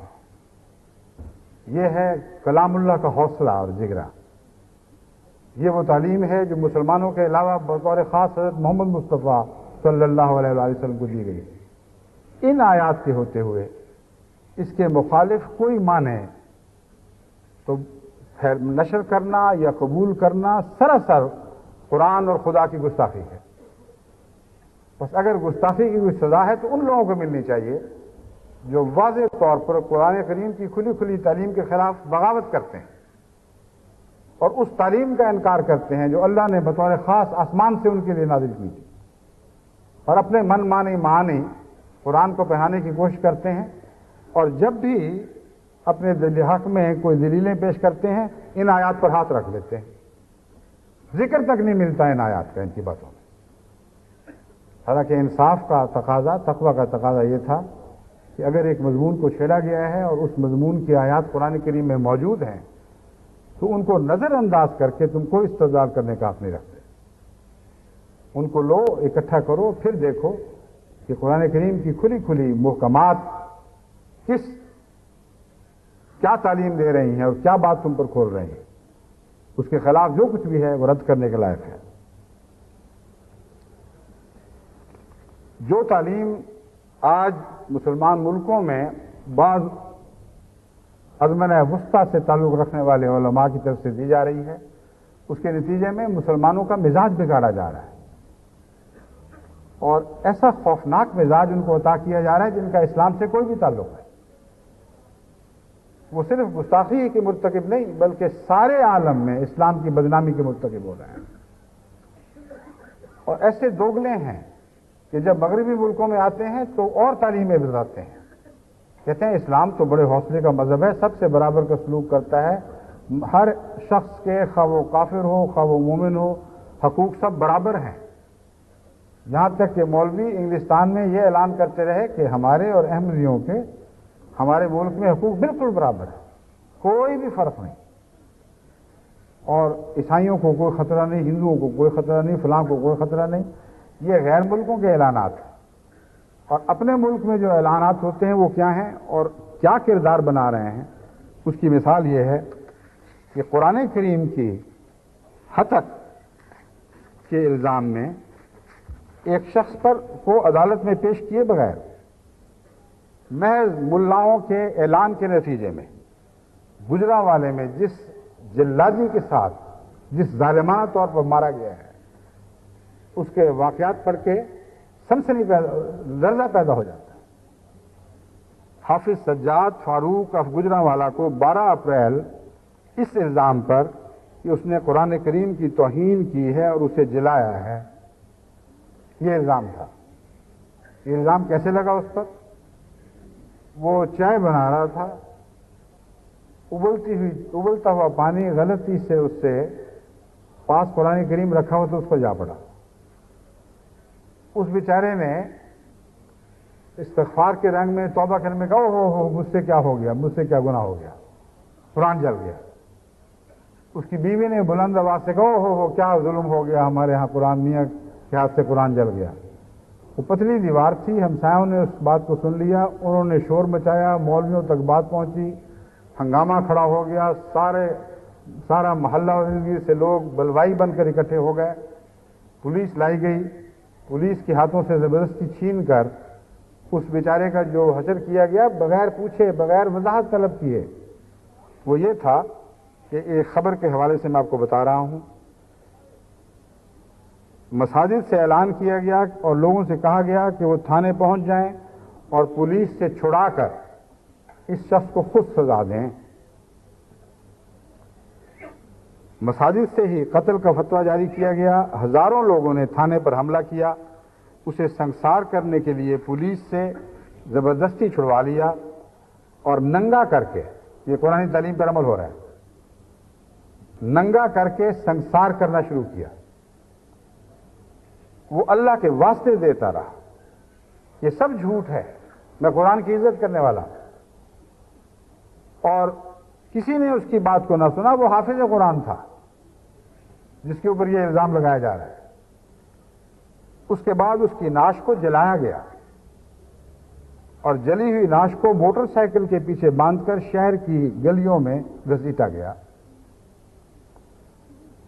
یہ ہے کلام اللہ کا حوصلہ اور جگرا، یہ وہ تعلیم ہے جو مسلمانوں کے علاوہ بطور خاص حضرت محمد مصطفیٰ صلی اللہ علیہ وآلہ وسلم کو دی گئی۔ ان آیات کے ہوتے ہوئے اس کے مخالف کوئی مانے تو نشر کرنا یا قبول کرنا سراسر قرآن اور خدا کی گستاخی ہے۔ بس اگر گستاخی کی کوئی سزا ہے تو ان لوگوں کو ملنی چاہیے جو واضح طور پر قرآن کریم کی کھلی کھلی تعلیم کے خلاف بغاوت کرتے ہیں اور اس تعلیم کا انکار کرتے ہیں جو اللہ نے بطور خاص آسمان سے ان کے لیے نازل کی تھی، اور اپنے من مانی معانی قرآن کو پہنانے کی کوشش کرتے ہیں، اور جب بھی اپنے دل حق میں کوئی دلیلیں پیش کرتے ہیں ان آیات پر ہاتھ رکھ لیتے ہیں، ذکر تک نہیں ملتا ان آیات کا ان کی باتوں میں۔ حالانکہ انصاف کا تقاضا، تقوی کا تقاضا یہ تھا کہ اگر ایک مضمون کو چھیڑا گیا ہے اور اس مضمون کی آیات قرآن کریم میں موجود ہیں تو ان کو نظر انداز کر کے تم کو استدلال کرنے کا حق نہیں رکھتے. ان کو لو، اکٹھا کرو، پھر دیکھو کہ قرآن کریم کی کھلی کھلی محکمات کیا تعلیم دے رہی ہیں اور کیا بات تم پر کھول رہی ہیں. اس کے خلاف جو کچھ بھی ہے وہ رد کرنے کے لائق ہے. جو تعلیم آج مسلمان ملکوں میں بعض ازمنہ وسطیٰ سے تعلق رکھنے والے علماء کی طرف سے دی جا رہی ہے، اس کے نتیجے میں مسلمانوں کا مزاج بگاڑا جا رہا ہے، اور ایسا خوفناک مزاج ان کو عطا کیا جا رہا ہے جن کا اسلام سے کوئی بھی تعلق ہے. وہ صرف گستاخی کے مرتکب نہیں بلکہ سارے عالم میں اسلام کی بدنامی کے مرتکب ہو رہے ہیں. اور ایسے دوگلے ہیں کہ جب مغربی ملکوں میں آتے ہیں تو اور تعلیمیں بتاتے ہیں، کہتے ہیں اسلام تو بڑے حوصلے کا مذہب ہے، سب سے برابر کا سلوک کرتا ہے، ہر شخص کے خواہ وہ کافر ہو خواہ وہ مومن ہو حقوق سب برابر ہیں. یہاں تک کہ مولوی انگلستان میں یہ اعلان کرتے رہے کہ ہمارے اور احمدیوں کے ہمارے ملک میں حقوق بالکل برابر ہے، کوئی بھی فرق نہیں، اور عیسائیوں کو کوئی خطرہ نہیں، ہندوؤں کو کوئی خطرہ نہیں، فلاں کو کوئی خطرہ نہیں. یہ غیر ملکوں کے اعلانات ہیں. اور اپنے ملک میں جو اعلانات ہوتے ہیں وہ کیا ہیں اور کیا کردار بنا رہے ہیں، اس کی مثال یہ ہے کہ قرآن کریم کی ہتک کے الزام میں ایک شخص پر کو عدالت میں پیش کیے بغیر محض ملاؤں کے اعلان کے نتیجے میں گجرانوالے میں جس جلادی کے ساتھ جس ظالمانہ طور پر مارا گیا ہے، اس کے واقعات پڑھ کے سنسنی لرزہ پیدا ہو جاتا ہے. حافظ سجاد فاروق آف گجرانوالہ کو 12 اپریل اس الزام پر کہ اس نے قرآن کریم کی توہین کی ہے اور اسے جلایا ہے، یہ الزام تھا. یہ الزام کیسے لگا اس پر؟ وہ چائے بنا رہا تھا، ابلتا ہوا پانی غلطی سے اس سے پاس قرآن کریم رکھا ہوا تو اس پر جا پڑا. اس بیچارے نے استغفار کے رنگ میں توبہ کرنے میں کہا ہو مجھ سے کیا ہو گیا، مجھ سے کیا گناہ ہو گیا، قرآن جل گیا. اس کی بیوی نے بلند آواز سے کہا ہو کیا ظلم ہو گیا، ہمارے ہاں قرآن میاں کے ہاتھ سے قرآن جل گیا. وہ پتلی دیوار تھی، ہمسایوں نے اس بات کو سن لیا، انہوں نے شور مچایا، مولویوں تک بات پہنچی، ہنگامہ کھڑا ہو گیا، سارا محلہ سے لوگ بلوائی بن کر اکٹھے ہو گئے. پولیس لائی گئی، پولیس کے ہاتھوں سے زبردستی چھین کر اس بیچارے کا جو حشر کیا گیا بغیر پوچھے بغیر وضاحت طلب کیے وہ یہ تھا کہ ایک خبر کے حوالے سے میں آپ کو بتا رہا ہوں. مساجد سے اعلان کیا گیا اور لوگوں سے کہا گیا کہ وہ تھانے پہنچ جائیں اور پولیس سے چھڑا کر اس شخص کو خود سزا دیں. مساجد سے ہی قتل کا فتویٰ جاری کیا گیا. ہزاروں لوگوں نے تھانے پر حملہ کیا، اسے سنسار کرنے کے لیے پولیس سے زبردستی چھڑوا لیا اور ننگا کر کے، یہ قرآن تعلیم پر عمل ہو رہا ہے، ننگا کر کے سنسار کرنا شروع کیا. وہ اللہ کے واسطے دیتا رہا، یہ سب جھوٹ ہے، میں قرآن کی عزت کرنے والا. اور کسی نے اس کی بات کو نہ سنا. وہ حافظ قرآن تھا جس کے اوپر یہ الزام لگایا جا رہا ہے. اس کے بعد اس کی نعش کو جلایا گیا اور جلی ہوئی نعش کو موٹر سائیکل کے پیچھے باندھ کر شہر کی گلیوں میں گھسیٹا گیا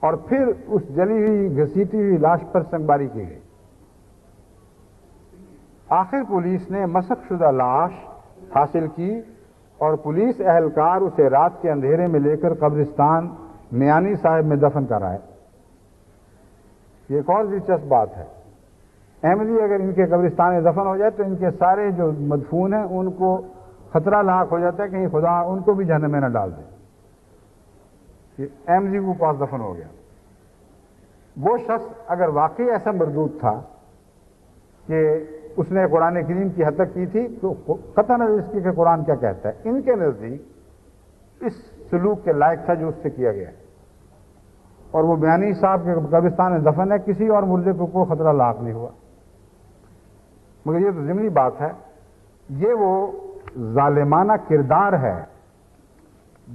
اور پھر اس جلی ہوئی گھسیٹی ہوئی لاش پر سنگباری کی گئی. آخر پولیس نے مسخ شدہ لاش حاصل کی اور پولیس اہلکار اسے رات کے اندھیرے میں لے کر قبرستان میانی صاحب میں دفن کرائے. یہ ایک اور دلچسپ بات ہے. احمدی اگر ان کے قبرستان میں دفن ہو جائے تو ان کے سارے جو مدفون ہیں ان کو خطرہ لاحق ہو جاتا ہے کہ خدا ان کو بھی جہنم میں نہ ڈال دے. یہ احمدی کو پاس دفن ہو گیا. وہ شخص اگر واقعی ایسا مردود تھا کہ اس نے قرآن کریم کی حد تک کی تھی تو قطع نظر اس کی کہ قرآن کیا کہتا ہے، ان کے نزدیک اس سلوک کے لائق تھا جو اس سے کیا گیا. اور وہ میانی صاحب کے قبرستان میں دفن ہے، کسی اور مردے کو کوئی خطرہ لاحق نہیں ہوا. مگر یہ تو ضمنی بات ہے یہ وہ ظالمانہ کردار ہے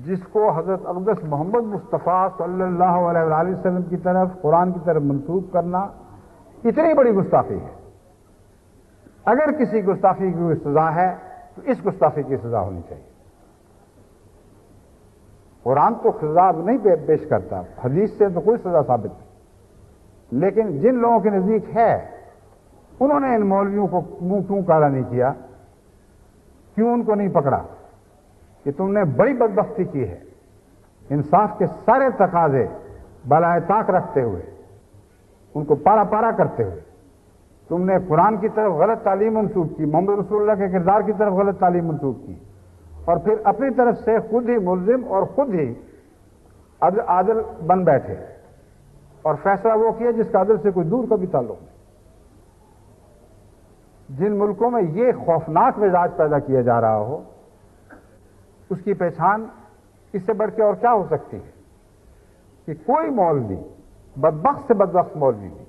جس کو حضرت اقدس محمد مصطفیٰ صلی اللہ علیہ وآلہ وسلم کی طرف، قرآن کی طرف منسوب کرنا اتنی بڑی گستاخی ہے۔ اگر کسی گستاخی کی کوئی سزا ہے تو اس گستاخی کی سزا ہونی چاہیے۔ قرآن تو سزا نہیں پیش کرتا، حدیث سے تو کوئی سزا ثابت نہیں، لیکن جن لوگوں کے نزدیک ہے انہوں نے ان مولویوں کو منہ کیوں کالا نہیں کیا، کیوں ان کو نہیں پکڑا کہ تم نے بڑی بدبختی کی ہے؟ انصاف کے سارے تقاضے بالائے طاق رکھتے ہوئے، ان کو پارا پارا کرتے ہوئے تم نے قرآن کی طرف غلط تعلیم منسوب کی، محمد رسول اللہ کے کردار کی طرف غلط تعلیم منسوب کی، اور پھر اپنی طرف سے خود ہی ملزم اور خود ہی عادل بن بیٹھے اور فیصلہ وہ کیا جس کا عدل سے کوئی دور کا بھی تعلق نہیں۔ جن ملکوں میں یہ خوفناک مزاج پیدا کیا جا رہا ہو، اس کی پہچان اس سے بڑھ کے اور کیا ہو سکتی ہے کہ کوئی مولوی، بدبخت سے بدبخت مولوی بھی،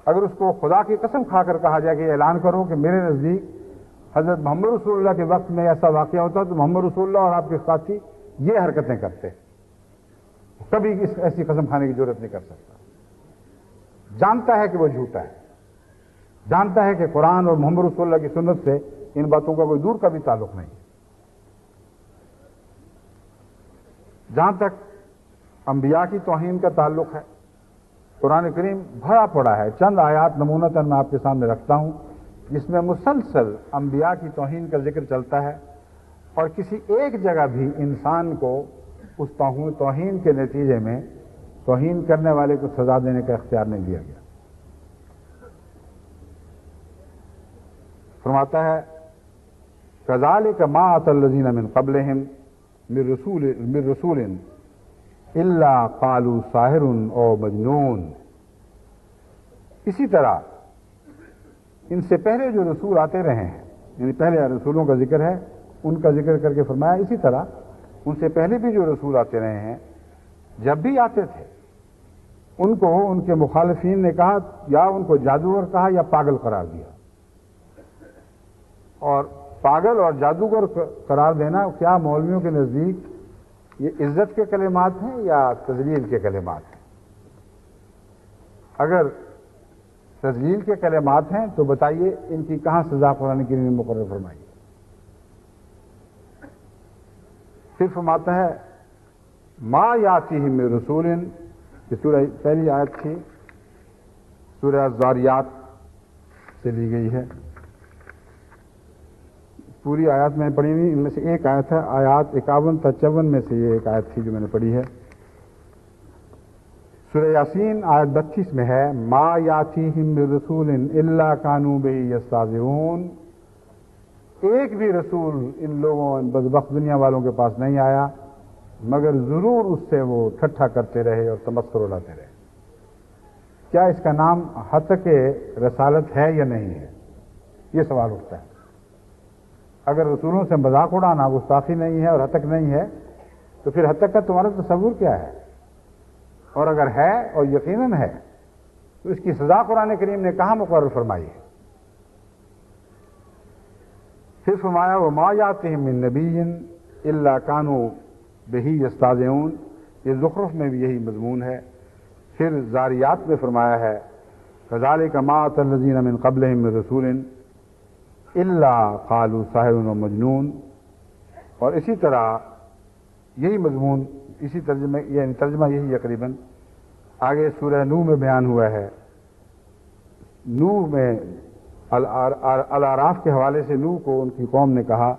اگر اس کو خدا کی قسم کھا کر کہا جائے کہ اعلان کرو کہ میرے نزدیک حضرت محمد رسول اللہ کے وقت میں ایسا واقعہ ہوتا تو محمد رسول اللہ اور آپ کے ساتھی یہ حرکتیں کرتے، کبھی ایسی قسم کھانے کی ضرورت نہیں کر سکتا۔ جانتا ہے کہ وہ جھوٹا ہے، جانتا ہے کہ قرآن اور محمد رسول اللہ کی سنت سے ان باتوں کا کوئی دور کا بھی تعلق نہیں ہے۔ جہاں تک انبیاء کی توہین کا تعلق ہے، قرآن کریم بھرا پڑا ہے۔ چند آیات نمونتاً میں آپ کے سامنے رکھتا ہوں جس میں مسلسل انبیاء کی توہین کا ذکر چلتا ہے، اور کسی ایک جگہ بھی انسان کو اس توہین کے نتیجے میں توہین کرنے والے کو سزا دینے کا اختیار نہیں دیا گیا۔ فرماتا ہے كَذَلِكَ مَا أَتَى الَّذِينَ مِن قَبْلِهِمْ من رسول الا قالوا ساحر او مجنون۔ اسی طرح ان سے پہلے جو رسول آتے رہے ہیں، یعنی پہلے رسولوں کا ذکر ہے، ان کا ذکر کر کے فرمایا اسی طرح ان سے پہلے بھی جو رسول آتے رہے ہیں، جب بھی آتے تھے ان کو ان کے مخالفین نے کہا، یا ان کو جادوگر کہا یا پاگل قرار دیا۔ اور پاگل اور جادوگر قرار دینا کیا مولویوں کے نزدیک یہ عزت کے کلمات ہیں یا تذلیل کے کلمات ہیں؟ اگر تذلیل کے کلمات ہیں تو بتائیے ان کی کہاں سزا قرآن کریم نے مقرر فرمائی؟ پھر فرماتا ہے ما یاتیہم من رسول، یہ سورہ پہلی آیت تھی، سورہ الذاریات سے لی گئی ہے۔ پوری آیات میں نے پڑھی نہیں، ان میں سے ایک آیت ہے، آیات 51 تا 54 میں سے یہ ایک آیت تھی جو میں نے پڑھی ہے۔ سورہ یاسین آیت 32 میں ہے ما یاتیہم من رسول الا کانوا بہ یستہزئون۔ ایک بھی رسول ان لوگوں، ان بدبخت دنیا والوں کے پاس نہیں آیا مگر ضرور اس سے وہ ٹھٹھا کرتے رہے اور تمسخر اڑاتے رہے۔ کیا اس کا نام ہتک رسالت ہے یا نہیں ہے؟ یہ سوال اٹھتا ہے۔ اگر رسولوں سے مذاق اڑانا گستاخی نہیں ہے اور ہتک نہیں ہے تو پھر ہتک کا تمہارا تصور کیا ہے؟ اور اگر ہے اور یقیناً ہے تو اس کی سزا قرآن کریم نے کہاں مقرر فرمائی ہے؟ پھر فرمایا وَمَا يَأْتِهِم مِّن نَّبِيٍّ إِلَّا كَانُوا بِهِ يَسْتَهْزِئُونَ، یہ زخرف میں بھی یہی مضمون ہے۔ پھر زاریات میں فرمایا ہے كَذَلِكَ مَا أَتَى الَّذِينَ مِن قَبْلِهِم مِّن رَّسُولٍ إِلَّا قَالُوا سَاحِرٌ وَمَجْنُونٌ، اور اسی طرح یہی مضمون، اسی ترجمہ، یعنی ترجمہ یہی اقریباً آگے سورہ نوح میں بیان ہوا ہے۔ نوح میں الاعراف کے حوالے سے نوح کو ان کی قوم نے کہا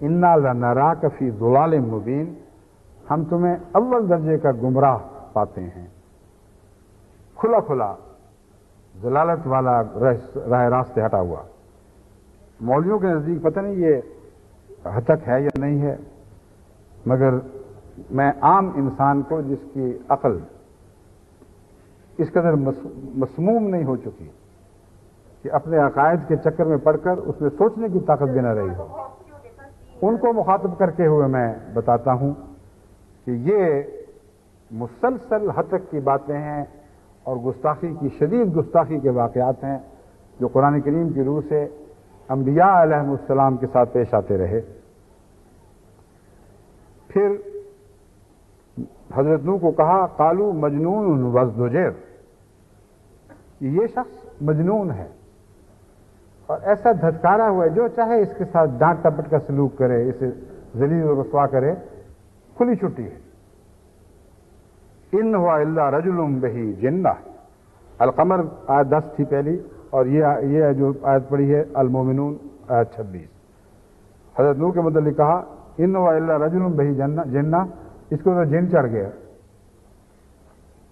اِنَّا لَنَرَاكَ فِي ضَلَالٍ مُبِينٍ، ہم تمہیں اول درجے کا گمراہ پاتے ہیں، کھلا کھلا ضلالت والا راہ راستے ہٹا ہوا۔ مولویوں کے نزدیک پتہ نہیں یہ ہتک ہے یا نہیں ہے، مگر میں عام انسان کو جس کی عقل اس قدر مسموم نہیں ہو چکی کہ اپنے عقائد کے چکر میں پڑ کر اس میں سوچنے کی طاقت بھی نہ رہی ہو، ان کو مخاطب کرتے ہوئے میں بتاتا ہوں کہ یہ مسلسل ہتک کی باتیں ہیں اور گستاخی کی، شدید گستاخی کے واقعات ہیں جو قرآن کریم کی روح سے انبیاء علیہم السلام کے ساتھ پیش آتے رہے. پھر حضرت نوح کو کہا قالو مجنون وازدجر، یہ شخص مجنون ہے اور ایسا دھتکارا ہوا ہے، جو چاہے اس کے ساتھ ڈانٹ ٹپٹ کا سلوک کرے، اسے ذلیل و رسوا کرے، کھلی چھٹی ہے. ان ہوا الا رجل بہ جنہ. القمر آیت 10 تھی پہلی، اور یہ جو آیت پڑھی ہے المومنون آیت 26. حضرت نوح کے متعلق کہا ان ہوا الا رجل بہ جنہ، اس کو تو جن چڑھ گیا.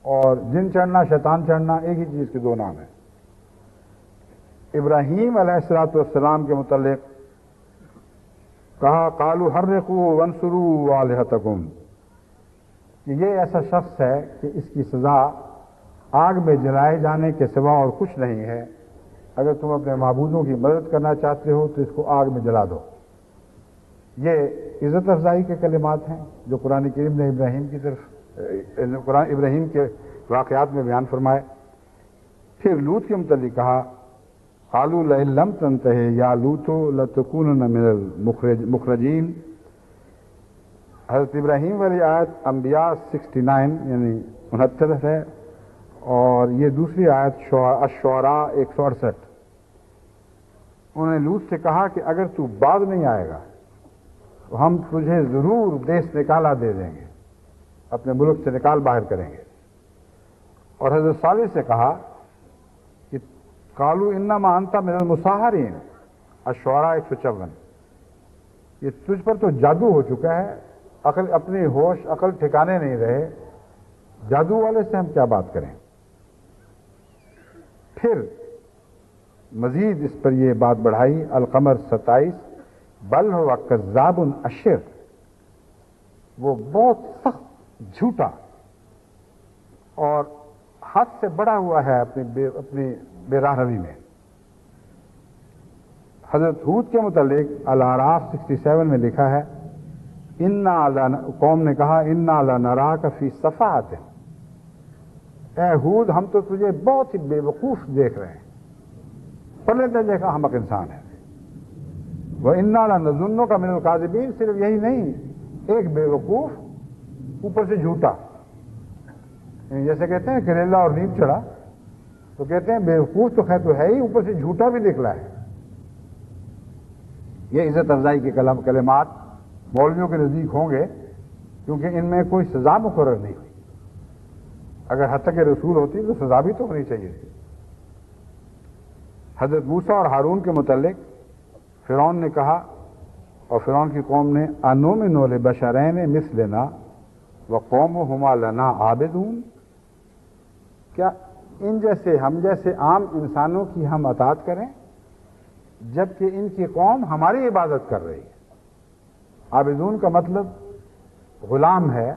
اور جن چڑھنا شیطان چڑھنا ایک ہی چیز کے دو نام ہیں. ابراہیم علیہ الصلوۃ والسلام کے متعلق کہا قالوا حرقوا وانصروا آلہتکم، کہ یہ ایسا شخص ہے کہ اس کی سزا آگ میں جلائے جانے کے سوا اور کچھ نہیں ہے. اگر تم اپنے معبودوں کی مدد کرنا چاہتے ہو تو اس کو آگ میں جلا دو. یہ عزت افزائی کے کلمات ہیں جو قرآن کریم نے ابراہیم کے واقعات میں بیان فرمائے. پھر لوط کے متعلق کہا قالوا لئن لم تنتہ یا لوط لتکونن من المخرجین. حضرت ابراہیم والی آیت انبیاء 69 یعنی 69 ہے، اور یہ دوسری آیت الشعراء 168. انہوں نے لوط سے کہا کہ اگر تو بعد نہیں آئے گا تو ہم تجھے ضرور دیس نکالا دے دیں گے، اپنے ملک سے نکال باہر کریں گے. اور حضرت صالح سے کہا کہ قالوا انما انت من المسحرین الشعراء 154. یہ تجھ پر تو جادو ہو چکا ہے، عقل اپنی ہوش عقل ٹھکانے نہیں رہے، جادو والے سے ہم کیا بات کریں. پھر مزید اس پر یہ بات بڑھائی القمر 27 بل ہوا کذاب اشر، وہ بہت سخت جھوٹا اور حد سے بڑا ہوا ہے اپنی بے راہ روی میں. حضرت ہود کے متعلق الاعراف 67 میں لکھا ہے قوم نے کہا انا لنراک فی صفاۃ، اے ہود ہم تو تجھے بہت ہی بے وقوف دیکھ رہے ہیں. پڑھ لیتے دیکھا ہم ایک انسان ہے. وَإِنَّا لَنَظُنُّكَ مِنَ الْكَاذِبِينَ، صرف یہی نہیں، ایک بے وقوف اوپر سے جھوٹا. جیسے کہتے ہیں کریلا اور نیند چڑھا، تو کہتے ہیں بے وقوف تو خیر تو ہے ہی، اوپر سے جھوٹا بھی نکلا ہے. یہ عزت افزائی کے کلمات مولویوں کے نزدیک ہوں گے کیونکہ ان میں کوئی سزا مقرر نہیں ہوئی. اگر حد تک رسول ہوتی تو سزا بھی تو ہونی چاہیے تھی. حضرت موسیٰ اور ہارون کے متعلق فرعون نے کہا، اور فرعون کی قوم نے انؤمن لبشرین مثلنا وقومہما لنا عابدون، کیا ان جیسے ہم جیسے عام انسانوں کی ہم اطاعت کریں جبکہ ان کی قوم ہماری عبادت کر رہی ہے. عابدون کا مطلب غلام ہے،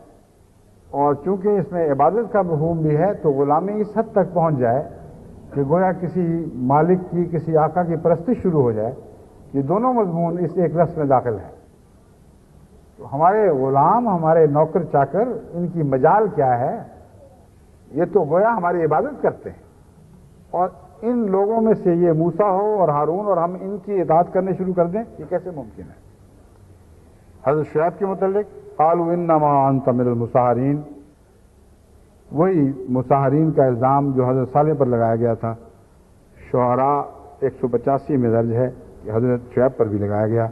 اور چونکہ اس میں عبادت کا مفہوم بھی ہے تو غلامی اس حد تک پہنچ جائے کہ گویا کسی مالک کی کسی آقا کی پرستش شروع ہو جائے. یہ دونوں مضمون اس ایک لفظ میں داخل ہیں. تو ہمارے غلام ہمارے نوکر چاکر ان کی مجال کیا ہے؟ یہ تو گویا ہماری عبادت کرتے ہیں. اور ان لوگوں میں سے یہ موسیٰ ہو اور ہارون اور ہم ان کی اطاعت کرنے شروع کر دیں، یہ کیسے ممکن ہے؟ حضرت شعیب کے متعلق قالوا انما انت من المسحرین، وہی مسحرین کا الزام جو حضرت صالح پر لگایا گیا تھا. شعراء 185 میں درج ہے کہ حضرت شعیب پر بھی لگایا گیا.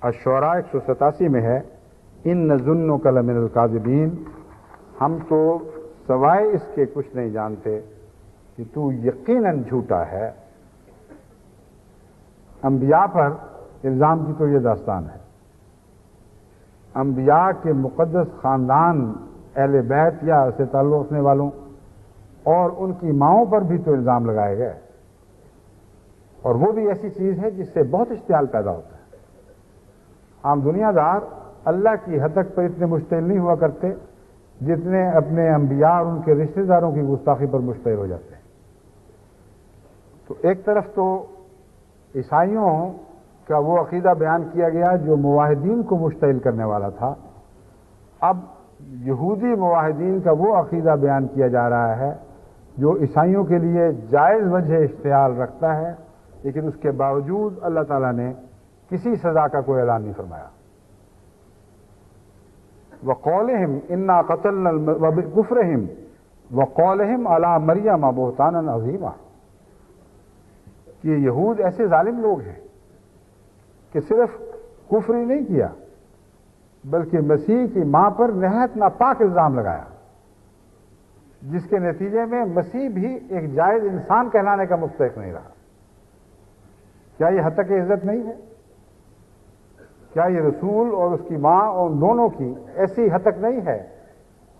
الشعراء 187 میں ہے ان نظنک لمن الکاذبین، ہم تو سوائے اس کے کچھ نہیں جانتے کہ تو یقیناً جھوٹا ہے. انبیاء پر الزام کی تو یہ داستان ہے. انبیاء کے مقدس خاندان اہل بیت یا سے تعلق رکھنے والوں اور ان کی ماؤں پر بھی تو الزام لگائے گئے، اور وہ بھی ایسی چیز ہے جس سے بہت اشتعال پیدا ہوتا ہے. عام دنیا دار اللہ کی حد تک پر اتنے مشتعل نہیں ہوا کرتے جتنے اپنے انبیاء اور ان کے رشتہ داروں کی گستاخی پر مشتعل ہو جاتے ہیں. تو ایک طرف تو عیسائیوں کا وہ عقیدہ بیان کیا گیا جو موحدین کو مشتعل کرنے والا تھا، اب یہودی موحدین کا وہ عقیدہ بیان کیا جا رہا ہے جو عیسائیوں کے لیے جائز وجہ اشتعال رکھتا ہے، لیکن اس کے باوجود اللہ تعالیٰ نے کسی سزا کا کوئی اعلان نہیں فرمایا. وَقَوْلِهِمْ إِنَّا قَتَلْنَا وَبِكُفْرِهِمْ وَقَوْلِهِمْ عَلَى مَرْيَمَ بُهْتَانًا عَظِيمًا. کہ یہود ایسے ظالم لوگ ہیں کہ صرف کفر ہی نہیں کیا بلکہ مسیح کی ماں پر نہایت ناپاک الزام لگایا، جس کے نتیجے میں مسیح بھی ایک جائز انسان کہلانے کا مستحق نہیں رہا. کیا یہ حد تک عزت نہیں ہے؟ کیا یہ رسول اور اس کی ماں اور دونوں کی ایسی حد تک نہیں ہے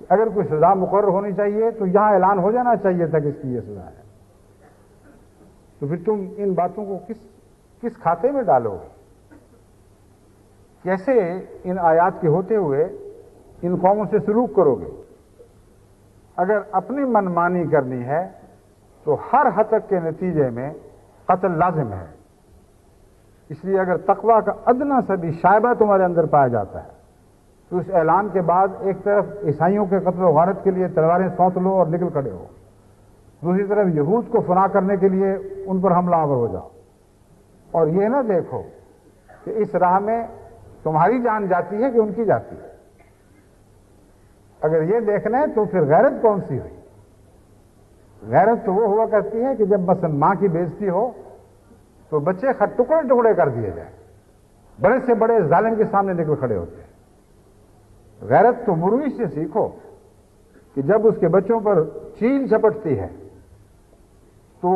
کہ اگر کوئی سزا مقرر ہونی چاہیے تو یہاں اعلان ہو جانا چاہیے تھا کہ اس کی یہ سزا ہے؟ تو پھر تم ان باتوں کو کس کھاتے میں ڈالو گے؟ کیسے ان آیات کے ہوتے ہوئے ان قوموں سے سلوک کرو گے؟ اگر اپنی منمانی کرنی ہے تو ہر حد تک کے نتیجے میں قتل لازم ہے. اس لیے اگر تقویٰ کا ادنا سا بھی شائبہ تمہارے اندر پایا جاتا ہے تو اس اعلان کے بعد ایک طرف عیسائیوں کے قتل و غارت کے لیے تلواریں سونت لو اور نکل کھڑے ہو، دوسری طرف یہود کو فنا کرنے کے لیے ان پر حملہ آور ہو جاؤ، اور یہ نہ دیکھو کہ اس راہ میں تمہاری جان جاتی ہے کہ ان کی جاتی ہے. اگر یہ دیکھنا ہے تو پھر غیرت کون سی ہوئی؟ غیرت تو وہ ہوا کرتی ہے کہ جب مثلا ماں کی بےزتی ہو تو بچے ٹکڑے ٹکڑے کر دیے جائیں، بڑے سے بڑے ظالم کے سامنے نکل کھڑے ہوتے ہیں. غیرت تو مروی سے سیکھو کہ جب اس کے بچوں پر چیل چپٹتی ہے تو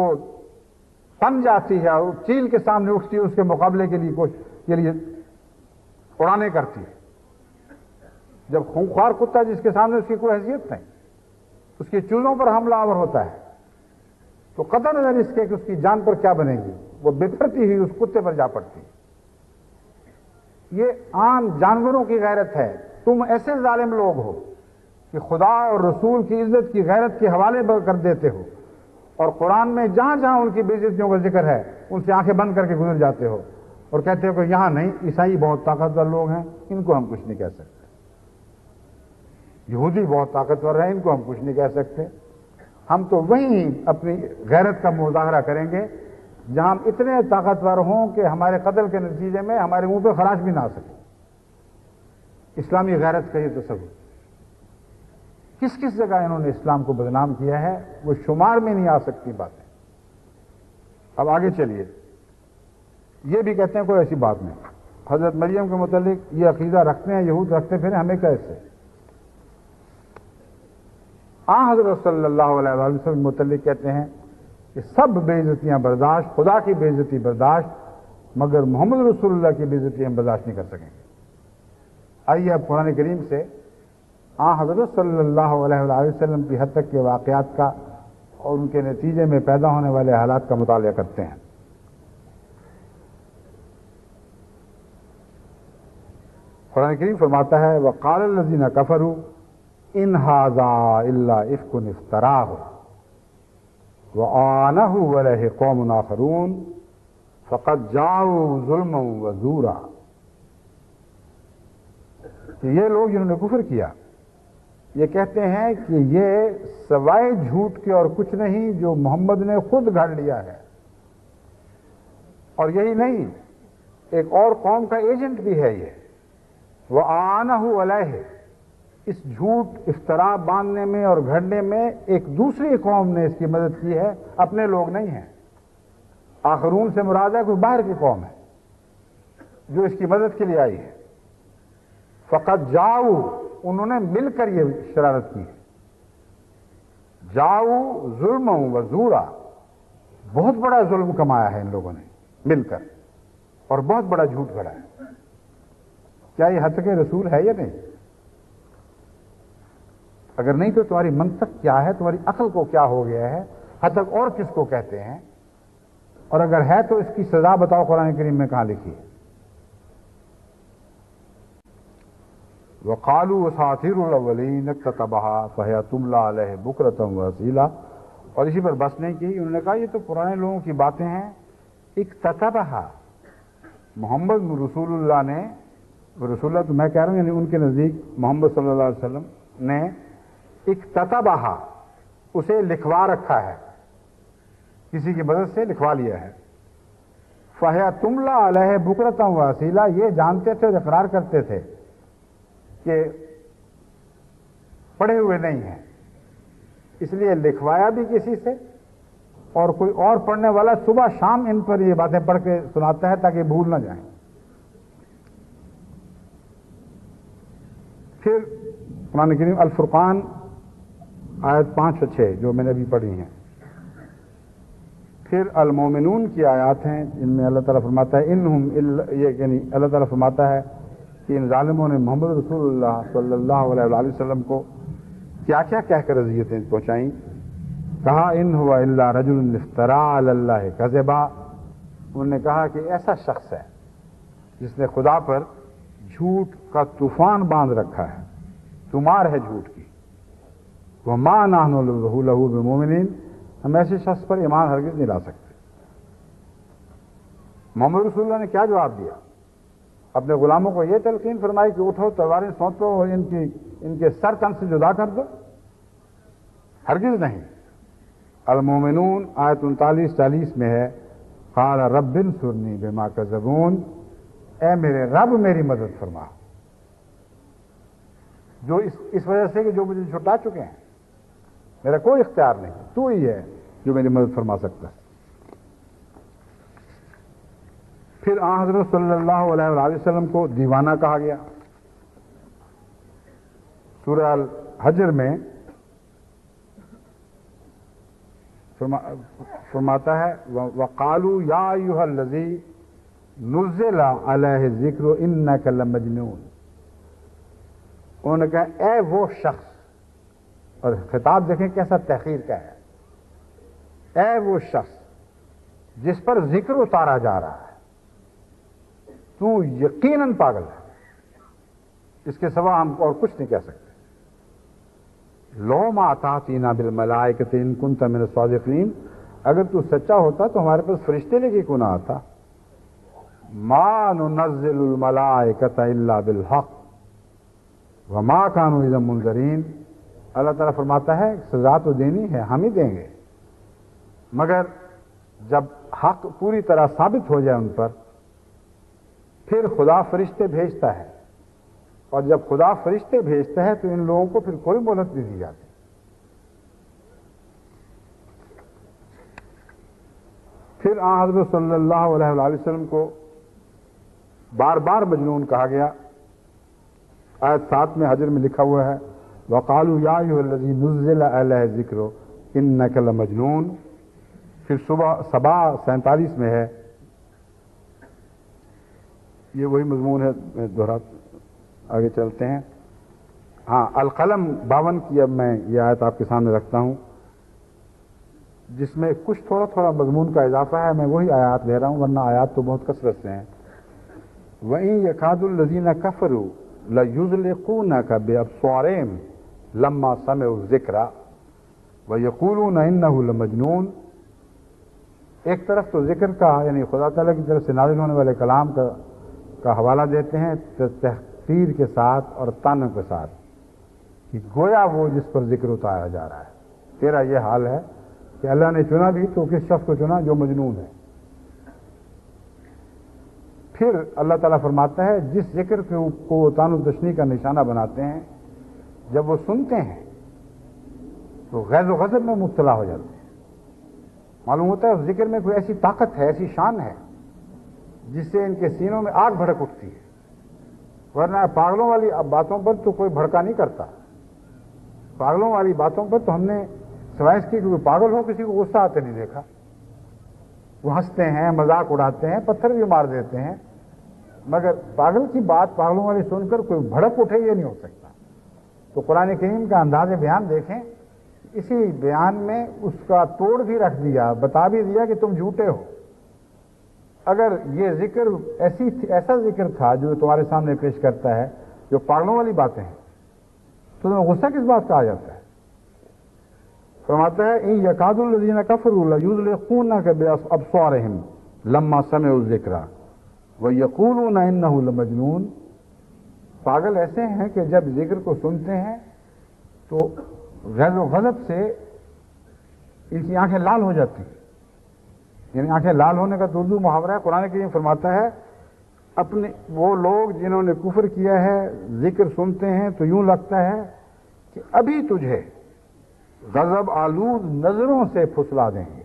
تن جاتی ہے اور چیل کے سامنے اٹھتی ہے، اس کے مقابلے کے لیے اڑانے کرتی ہے. جب خونخوار کتا جس کے سامنے اس کی کوئی حیثیت نہیں، اس کی چوزوں پر حملہ آور ہوتا ہے تو قطع نظر اس کے کہ اس کی جان پر کیا بنے گی، وہ بپھرتی ہوئی اس کتے پر جا پڑتی. یہ عام جانوروں کی غیرت ہے. تم ایسے ظالم لوگ ہو کہ خدا اور رسول کی عزت کی غیرت کے حوالے کر دیتے ہو، اور قرآن میں جہاں جہاں ان کی بے عزتیوں کا ذکر ہے ان سے آنکھیں بند کر کے گزر جاتے ہو اور کہتے ہو کہ یہاں نہیں، عیسائی بہت طاقتور لوگ ہیں، ان کو ہم کچھ نہیں کہہ سکتے. یہودی بہت طاقتور ہیں، ان کو ہم کچھ نہیں کہہ سکتے. ہم تو وہیں اپنی غیرت کا مظاہرہ کریں گے جہاں ہم اتنے طاقتور ہوں کہ ہمارے قتل کے نتیجے میں ہمارے منہ پہ خراش بھی نہ آ سکے. اسلامی غیرت کا یہ تصور کس کس جگہ انہوں نے اسلام کو بدنام کیا ہے وہ شمار میں نہیں آ سکتی باتیں. اب آگے چلیے. یہ بھی کہتے ہیں کوئی ایسی بات نہیں، حضرت مریم کے متعلق یہ عقیدہ رکھتے ہیں یہود، رکھتے پھر ہمیں کیسے؟ حضرت صلی اللہ علیہ وسلم کے متعلق کہتے ہیں کہ سب بے عزتیاں برداشت، خدا کی بے عزتی برداشت، مگر محمد رسول اللہ کی بے عزتی ہم برداشت نہیں کر سکیں گے. آئیے اب قرآن کریم سے حضرت صلی اللہ علیہ وسلم کی حد تک کے واقعات کا اور ان کے نتیجے میں پیدا ہونے والے حالات کا مطالعہ کرتے ہیں. قرآن کریم فرماتا ہے وَقَالَ الَّذِينَ كَفَرُوا إِنْ هَذَا إِلَّا إِفْكٌ افْتَرَاهُ وَآنَهُ عَلَيْهِ قَوْمٌ آخَرُونَ فَقَدْ جَاءُوا ظُلْمًا وَزُورًا. کہ یہ لوگ جنہوں نے کفر کیا یہ کہتے ہیں کہ یہ سوائے جھوٹ کے اور کچھ نہیں جو محمد نے خود گھڑ لیا ہے، اور یہی نہیں ایک اور قوم کا ایجنٹ بھی ہے یہ. وَآنَهُ عَلَيْهِ، اس جھوٹ افطرا باندھنے میں اور گھڑنے میں ایک دوسری قوم نے اس کی مدد کی ہے، اپنے لوگ نہیں ہیں. آخرون سے مراد ہے کوئی باہر کی قوم ہے جو اس کی مدد کے لیے آئی ہے. فقط جاؤ، انہوں نے مل کر یہ شرارت کی ہے. جاؤ ظلم و زورا، بہت بڑا ظلم کمایا ہے ان لوگوں نے مل کر، اور بہت بڑا جھوٹ گھڑا ہے. کیا یہ حد کے رسول ہے یا نہیں؟ اگر نہیں تو تمہاری منطق کیا ہے، تمہاری عقل کو کیا ہو گیا ہے؟ حد تک اور کس کو کہتے ہیں؟ اور اگر ہے تو اس کی سزا بتاؤ قرآن کریم میں کہاں لکھی ہے؟ وَقَالُوا أَسَاطِيرُ الْأَوَّلِينَ اكْتَتَبَهَا فَهِيَ تُمْلَىٰ عَلَيْهِ بُكْرَةً وَأَصِيلًا. اور اسی پر بس نہیں کی، انہوں نے کہا یہ تو پرانے لوگوں کی باتیں ہیں. اکتتبها، محمد رسول اللہ نے، رسول اللہ تو میں کہہ رہا ہوں یعنی ان کے نزدیک محمد صلی اللہ علیہ وسلم نے اکتتبها، اسے لکھوا رکھا ہے، کسی کی مدد سے لکھوا لیا ہے. فَهِيَ تُمْلَى عَلَيْهِ بُكْرَةً وَأَصِيلًا، یہ جانتے تھے اور اقرار کرتے تھے کہ پڑھے ہوئے نہیں ہیں، اس لیے لکھوایا بھی کسی سے، اور کوئی اور پڑھنے والا صبح شام ان پر یہ باتیں پڑھ کے سناتا ہے تاکہ بھول نہ جائیں۔ پھر قرآن کریم الفرقان آیت 5 اور 6 جو میں نے ابھی پڑھی ہیں، پھر المومنون کی آیات ہیں ان میں اللہ تعالیٰ فرماتا ہے انہم یہ یعنی اللہ تعالیٰ فرماتا ہے کہ ان ظالموں نے محمد رسول اللہ صلی اللہ علیہ وآلہ وسلم کو کیا کیا کہہ کر اذیتیں پہنچائیں۔ کہا ان ہوا الا رجل افترا علی اللہ کذبا، انہوں نے کہا کہ ایسا شخص ہے جس نے خدا پر جھوٹ کا طوفان باندھ رکھا ہے، تمار ہے جھوٹ کی۔ وما نحن لہ بمؤمنین، ہم ایسے شخص پر ایمان ہرگز نہیں لا سکتے۔ محمد رسول اللہ نے کیا جواب دیا؟ اپنے غلاموں کو یہ تلقین فرمائی کہ اٹھو تلواریں سونپو اور ان کے سر تن سے جدا کر دو؟ ہرگز نہیں۔ المومنون آیت 39-40 میں ہے قال رب انصرنی بما کذبون، اے میرے رب میری مدد فرما، جو اس وجہ سے کہ جو مجھے چھٹا چکے ہیں، میرا کوئی اختیار نہیں، تو ہی ہے جو میری مدد فرما سکتا ہے۔ پھر آن حضرت صلی اللہ علیہ وآلہ وسلم کو دیوانہ کہا گیا۔ سورہ الحجر میں فرماتا ہے وَقَالُوا يَا أَيُّهَا الَّذِي نُزِّلَ عَلَيْهِ الذِّكْرُ إِنَّكَ لَمَجْنُونَ، انہوں نے کہا اے وہ شخص، اور خطاب دیکھیں کیسا تحقیر کا ہے، اے وہ شخص جس پر ذکر اتارا جا رہا ہے، تو یقیناً پاگل ہے، اس کے سوا ہم اور کچھ نہیں کہہ سکتے۔ لو ما تاتینا بالملائکۃ ان کنت من الصادقین، اگر تو سچا ہوتا تو ہمارے پاس فرشتے لے کے کیوں نہ آتا۔ ما ننزل الملائکۃ الا بالحق وما كانوا اذا منذرین، اللہ تعالیٰ فرماتا ہے سزا تو دینی ہے، ہم ہی دیں گے، مگر جب حق پوری طرح ثابت ہو جائے ان پر، پھر خدا فرشتے بھیجتا ہے، اور جب خدا فرشتے بھیجتا ہے تو ان لوگوں کو پھر کوئی مہلت نہیں دی جاتی۔ پھر آن حضرت صلی اللہ علیہ وآلہ وسلم کو بار بار مجنون کہا گیا۔ آیت 7 میں حجر میں لکھا ہوا ہے وَقَالُوا يَا أَيُّهَا الَّذِي نُزِّلَ عَلَيْهِ الذِّكْرُ إِنَّكَ لَمَجْنُونَ۔ پھر سبا 47 میں ہے، یہ وہی مضمون ہے، میں آگے چلتے ہیں۔ ہاں القلم 52 کی اب میں یہ آیت آپ کے سامنے رکھتا ہوں، جس میں کچھ تھوڑا تھوڑا مضمون کا اضافہ ہے، میں وہی آیات لے رہا ہوں ورنہ آیات تو بہت کثرت سے ہیں۔ وَإِن يَكَادُ الَّذِينَ كَفَرُوا لَيُزْلِقُونَكَ بِأَبْصَارِهِمْ لَمَّا سَمِعُوا الذِّكْرَ وَيَقُولُونَ إِنَّهُ لَمَجْنُونَ۔ ایک طرف تو ذکر کا یعنی خدا تعالیٰ کی طرف سے نازل ہونے والے کلام کا حوالہ دیتے ہیں تحقیر کے ساتھ اور طعن کے ساتھ، کہ گویا وہ جس پر ذکر اتارا جا رہا ہے، تیرا یہ حال ہے کہ اللہ نے چنا بھی تو کس شخص کو چنا جو مجنون ہے۔ پھر اللہ تعالیٰ فرماتا ہے جس ذکر کو طعن و تشنیع کا نشانہ بناتے ہیں، جب وہ سنتے ہیں تو غیظ و غضب میں مبتلا ہو جاتے ہیں۔ معلوم ہوتا ہے اس ذکر میں کوئی ایسی طاقت ہے، ایسی شان ہے جس سے ان کے سینوں میں آگ بھڑک اٹھتی ہے، ورنہ پاگلوں والی باتوں پر تو کوئی بھڑکا نہیں کرتا۔ پاگلوں والی باتوں پر تو ہم نے سوائے اس کی کہ کوئی پاگل ہو کسی کو غصہ آتے نہیں دیکھا۔ وہ ہنستے ہیں، مذاق اڑاتے ہیں، پتھر بھی مار دیتے ہیں، مگر پاگل کی بات پاگلوں والی سن کر کوئی بھڑک اٹھے یہ نہیں ہو سکتا۔ تو قرآن کریم کا انداز بیان دیکھیں، اسی بیان میں اس کا توڑ بھی رکھ دیا، بتا بھی دیا کہ تم جھوٹے ہو۔ اگر یہ ذکر ایسا ذکر تھا جو تمہارے سامنے پیش کرتا ہے جو پاگلوں والی باتیں ہیں، تو تمہیں غصہ کس بات کا آ جاتا ہے؟ فرماتا ہے ان یکاد الذین کفروا لیزلقونک بابصارہم لما سمعوا الذکر ویقولون انہ لمجنون۔ پاگل ایسے ہیں کہ جب ذکر کو سنتے ہیں تو غیظ و غضب سے ان کی آنکھیں لال ہو جاتی ہیں، یعنی آنکھیں لال ہونے کا تو اردو محاورہ ہے. قرآن کریم فرماتا ہے اپنے وہ لوگ جنہوں نے کفر کیا ہے ذکر سنتے ہیں تو یوں لگتا ہے کہ ابھی تجھے غضب آلود نظروں سے پھسلا دیں گے.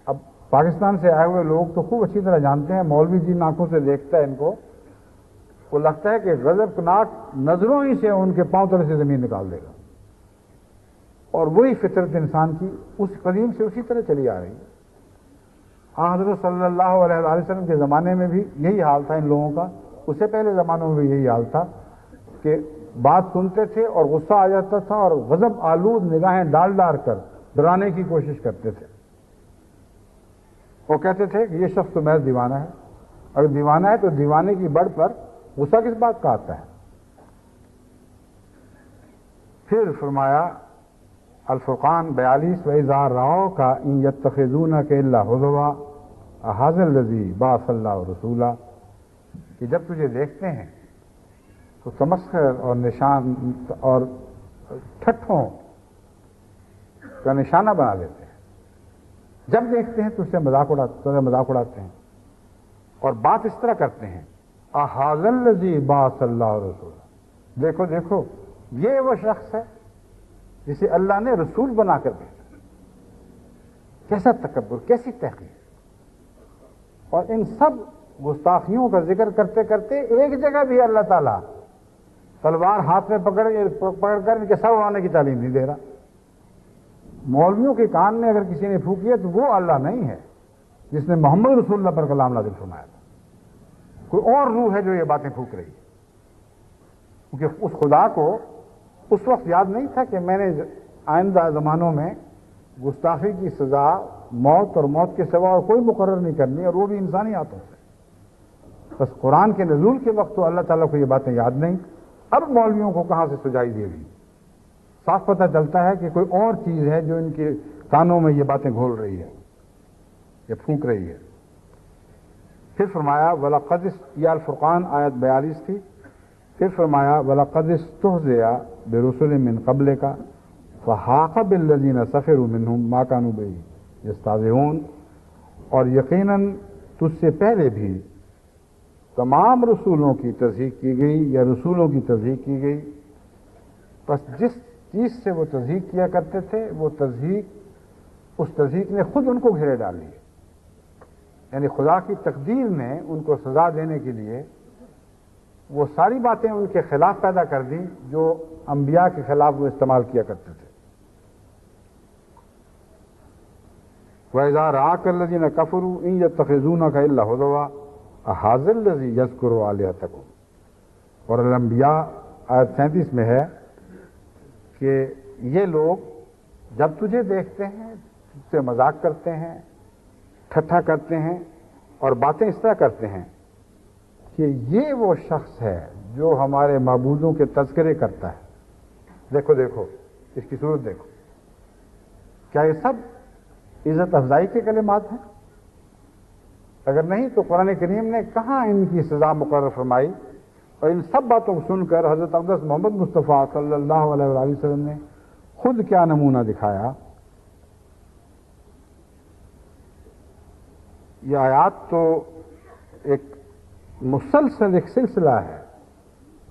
اب پاکستان سے آئے ہوئے لوگ تو خوب اچھی طرح جانتے ہیں مولوی جن آنکھوں سے دیکھتا ہے ان کو وہ لگتا ہے کہ غضبناک نظروں ہی سے ان کے پاؤں تلے سے زمین نکال دے گا. اور وہی فطرت انسان کی اس قدیم سے اسی طرح چلی آ رہی ہے. حضرت صلی اللہ علیہ وآلہ وسلم کے زمانے میں بھی یہی حال تھا ان لوگوں کا. اس سے پہلے زمانوں میں بھی یہی حال تھا کہ بات سنتے تھے اور غصہ آ جاتا تھا اور غضب آلود نگاہیں ڈال ڈال کر ڈرانے کی کوشش کرتے تھے. وہ کہتے تھے کہ یہ شخص تو محض دیوانہ ہے. اگر دیوانہ ہے تو دیوانے کی بڑھ پر غصہ کس بات کا آتا ہے؟ پھر فرمایا الفرقان 42 وَإِذَا رَأَوْكَ إِن يَتَّخِذُونَكَ إِلَّا هُزُوًا أَهَٰذَا الَّذِي بَعَثَ اللَّهُ رَسُولًا کہ جب تجھے دیکھتے ہیں تو تمسخر اور نشان اور ٹھٹھوں کا نشانہ بنا لیتے ہیں. جب دیکھتے ہیں تو اس سے مذاق اڑاتے ہیں اور بات اس طرح کرتے ہیں أَهَٰذَا الَّذِي بَعَثَ اللَّهُ رَسُولًا دیکھو دیکھو یہ وہ شخص ہے جسے اللہ نے رسول بنا کر بھیجا. کیسا تکبر، کیسی تحقیر. اور ان سب گستاخیوں کا ذکر کرتے کرتے ایک جگہ بھی اللہ تعالیٰ تلوار ہاتھ میں پکڑ کر ان کے سر اڑانے کی تعلیم نہیں دے رہا. مولویوں کے کان میں اگر کسی نے پھونکی ہے تو وہ اللہ نہیں ہے جس نے محمد رسول اللہ پر کلام نازل فرمایا تھا. کوئی اور روح ہے جو یہ باتیں پھونک رہی ہے. کیونکہ اس خدا کو اس وقت یاد نہیں تھا کہ میں نے آئندہ زمانوں میں گستاخی کی سزا موت اور موت کے سوا اور کوئی مقرر نہیں کرنی اور وہ بھی انسانی ہاتھوں سے. بس قرآن کے نزول کے وقت تو اللہ تعالیٰ کو یہ باتیں یاد نہیں. اب مولویوں کو کہاں سے سجائی دی گئی. صاف پتہ چلتا ہے کہ کوئی اور چیز ہے جو ان کے کانوں میں یہ باتیں گھول رہی ہے، یہ پھونک رہی ہے. پھر فرمایا وَلَقَدْ یہ الفرقان آیت 42 تھی. پھر فرمایا وَلَقَدْ اسْتُهْزِئَ بِرُسُلٍ مِّن قَبْلِكَ فَحَاقَ بِالَّذِينَ سَخِرُوا مِنْهُم مَّا كَانُوا بِهِ يَسْتَهْزِئُونَ اور یقیناً تجھ سے پہلے بھی تمام رسولوں کی تصدیق کی گئی یا رسولوں کی تصدیق کی گئی. بس جس چیز سے وہ تصدیق کیا کرتے تھے وہ اس تصدیق نے خود ان کو گھیرے ڈال لیے. یعنی خدا کی تقدیر نے ان کو سزا دینے کے لیے وہ ساری باتیں ان کے خلاف پیدا کر دیں جو انبیاء کے خلاف وہ استعمال کیا کرتے تھے. وَإِذَا رَآكَ الَّذِينَ كَفَرُوا إِن يَتَّخِذُونَكَ إِلَّا هُزُوًا أَهَٰذَا الَّذِي يَذْكُرُ آلِهَتَكُمْ اور الانبیاء آیت 37 میں ہے کہ یہ لوگ جب تجھے دیکھتے ہیں تجھ سے مذاق کرتے ہیں، ٹھٹھا کرتے ہیں اور باتیں اس طرح کرتے ہیں کہ یہ وہ شخص ہے جو ہمارے معبودوں کے تذکرے کرتا ہے. دیکھو دیکھو اس کی صورت دیکھو. کیا یہ سب عزت افزائی کے کلمات ہیں؟ اگر نہیں تو قرآن کریم نے کہاں ان کی سزا مقرر فرمائی؟ اور ان سب باتوں کو سن کر حضرت اقدس محمد مصطفیٰ صلی اللہ علیہ وآلہ وسلم نے خود کیا نمونہ دکھایا. یہ آیات تو ایک مسلسل ایک سلسلہ ہے.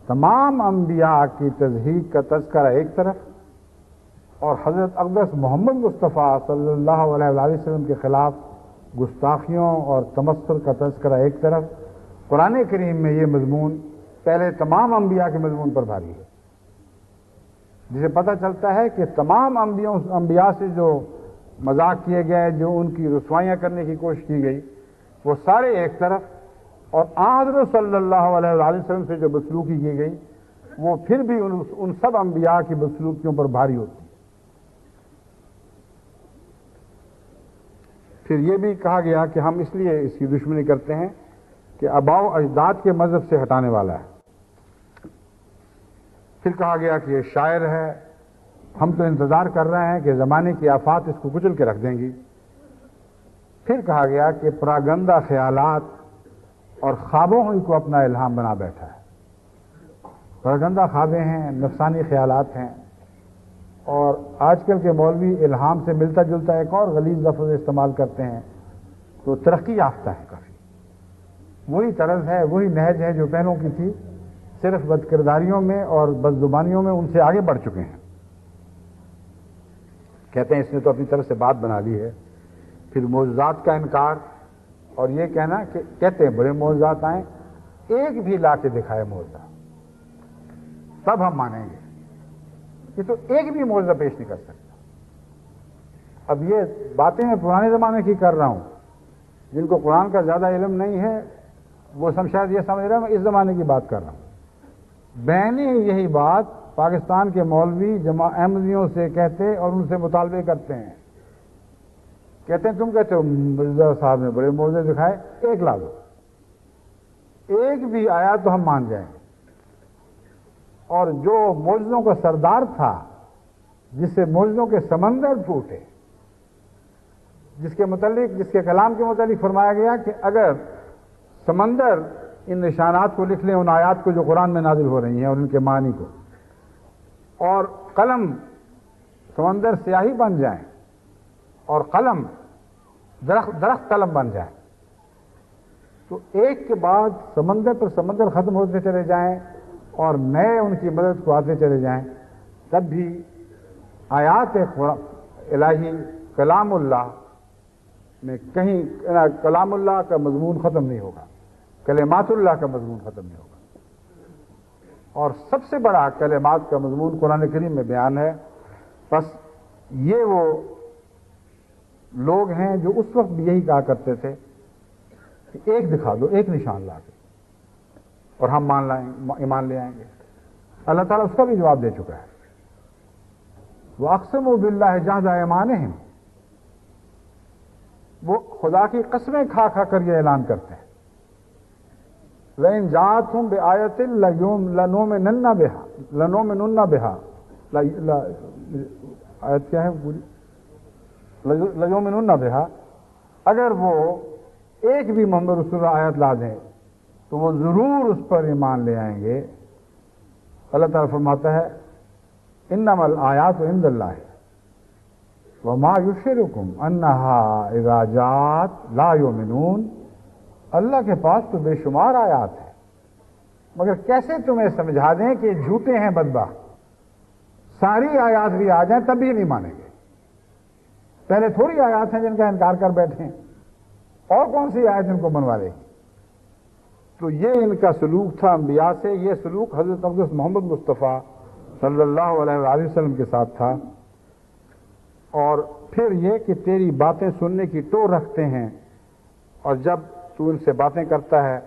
تمام انبیاء کی تصدیق کا تذکرہ ایک طرف اور حضرت اقدس محمد مصطفیٰ صلی اللہ علیہ وآلہ وسلم کے خلاف گستاخیوں اور تمسخر کا تذکرہ ایک طرف. قرآن کریم میں یہ مضمون پہلے تمام انبیاء کے مضمون پر بھاری ہے، جسے پتہ چلتا ہے کہ تمام انبیاء سے جو مذاق کیے گئے، جو ان کی رسوائیاں کرنے کی کوشش کی گئی، وہ سارے ایک طرف، اور حضرت صلی اللہ علیہ وآلہ وسلم سے جو بدسلوکی کی گئی وہ پھر بھی ان سب انبیاء کی بدسلوکیوں پر بھاری ہوتی. پھر یہ بھی کہا گیا کہ ہم اس لیے اس کی دشمنی کرتے ہیں کہ آباء و اجداد کے مذہب سے ہٹانے والا ہے. پھر کہا گیا کہ یہ شاعر ہے، ہم تو انتظار کر رہے ہیں کہ زمانے کی آفات اس کو کچل کے رکھ دیں گی. پھر کہا گیا کہ پراگندہ خیالات اور خوابوں ہی کو اپنا الہام بنا بیٹھا ہے. پراگندہ خوابیں ہیں، نفسانی خیالات ہیں اور آج کل کے مولوی الہام سے ملتا جلتا ایک اور غلیظ لفظ استعمال کرتے ہیں، تو ترقی یافتہ ہے کافی. وہی طرز ہے، وہی نہج ہے جو پہلوں کی تھی، صرف بد کرداریوں میں اور بد زبانیوں میں ان سے آگے بڑھ چکے ہیں. کہتے ہیں اس نے تو اپنی طرف سے بات بنا لی ہے. پھر معجزات کا انکار اور یہ کہنا کہ کہتے ہیں بڑے معجزات آئیں، ایک بھی لا کے دکھائے معجزہ تب ہم مانیں گے. یہ تو ایک بھی معجزہ پیش نہیں کر سکتا. اب یہ باتیں میں پرانے زمانے کی کر رہا ہوں، جن کو قرآن کا زیادہ علم نہیں ہے وہ شاید یہ سمجھ رہے ہیں میں اس زمانے کی بات کر رہا ہوں. بہنیں یہی بات پاکستان کے مولوی جماع احمدیوں سے کہتے اور ان سے مطالبے کرتے ہیں. کہتے ہیں تم کہتے ہو مرزا صاحب نے بڑے معجزے دکھائے، ایک لا دو، ایک بھی آیا تو ہم مان جائیں گے. اور جو معجزوں کا سردار تھا، جس سے معجزوں کے سمندر پھوٹے، جس کے کلام کے متعلق فرمایا گیا کہ اگر سمندر ان نشانات کو لکھ لیں، ان آیات کو جو قرآن میں نازل ہو رہی ہیں اور ان کے معنی کو، اور قلم سمندر سیاہی بن جائیں اور قلم درخت قلم بن جائے، تو ایک کے بعد سمندر پر سمندر ختم ہوتے چلے جائیں اور نئے ان کی مدد کو آتے چلے جائیں، تب بھی آیات الہی کلام اللہ میں کہیں کلام اللہ کا مضمون ختم نہیں ہوگا، کلمات اللہ کا مضمون ختم نہیں ہوگا. اور سب سے بڑا کلمات کا مضمون قرآن کریم میں بیان ہے. بس یہ وہ لوگ ہیں جو اس وقت بھی یہی کہا کرتے تھے کہ ایک دکھا دو، ایک نشان لا کے اور ہم ایمان لے آئیں گے. اللہ تعالیٰ اس کا بھی جواب دے چکا ہے. وَأَقْسَمُوا بِاللَّهِ جَهْدَ أَيْمَانِهِمْ، وہ خدا کی قسمیں کھا کھا کر یہ اعلان کرتے ہیں. لَإِنْ جَاءَتْهُمْ بِآيَةٍ لَنُؤْمِنُنَّ بِهَا. آیت کیا ہے پوری؟ لَيُؤْمِنُنَّ بِهَا. اگر وہ ایک بھی محمد رسول اللہ آیت لا دیں تو وہ ضرور اس پر ایمان لے آئیں گے. اللہ تعالیٰ فرماتا ہے انما الآیات عند اللہ وما یشرکم انہا اذا جاءت لا یؤمنون. اللہ کے پاس تو بے شمار آیات ہیں، مگر کیسے تمہیں سمجھا دیں کہ جھوٹے ہیں بدبخت. ساری آیات بھی آ جائیں تب بھی نہیں مانیں گے. پہلے تھوڑی آیات ہیں جن کا انکار کر بیٹھے ہیں، اور کون سی آیت ان کو منوا لے گی. تو یہ ان کا سلوک تھا انبیاء سے. یہ سلوک حضرت اقدس محمد مصطفیٰ صلی اللہ علیہ وآلہ وسلم کے ساتھ تھا. اور پھر یہ کہ تیری باتیں سننے کی ٹور رکھتے ہیں، اور جب تو ان سے باتیں کرتا ہے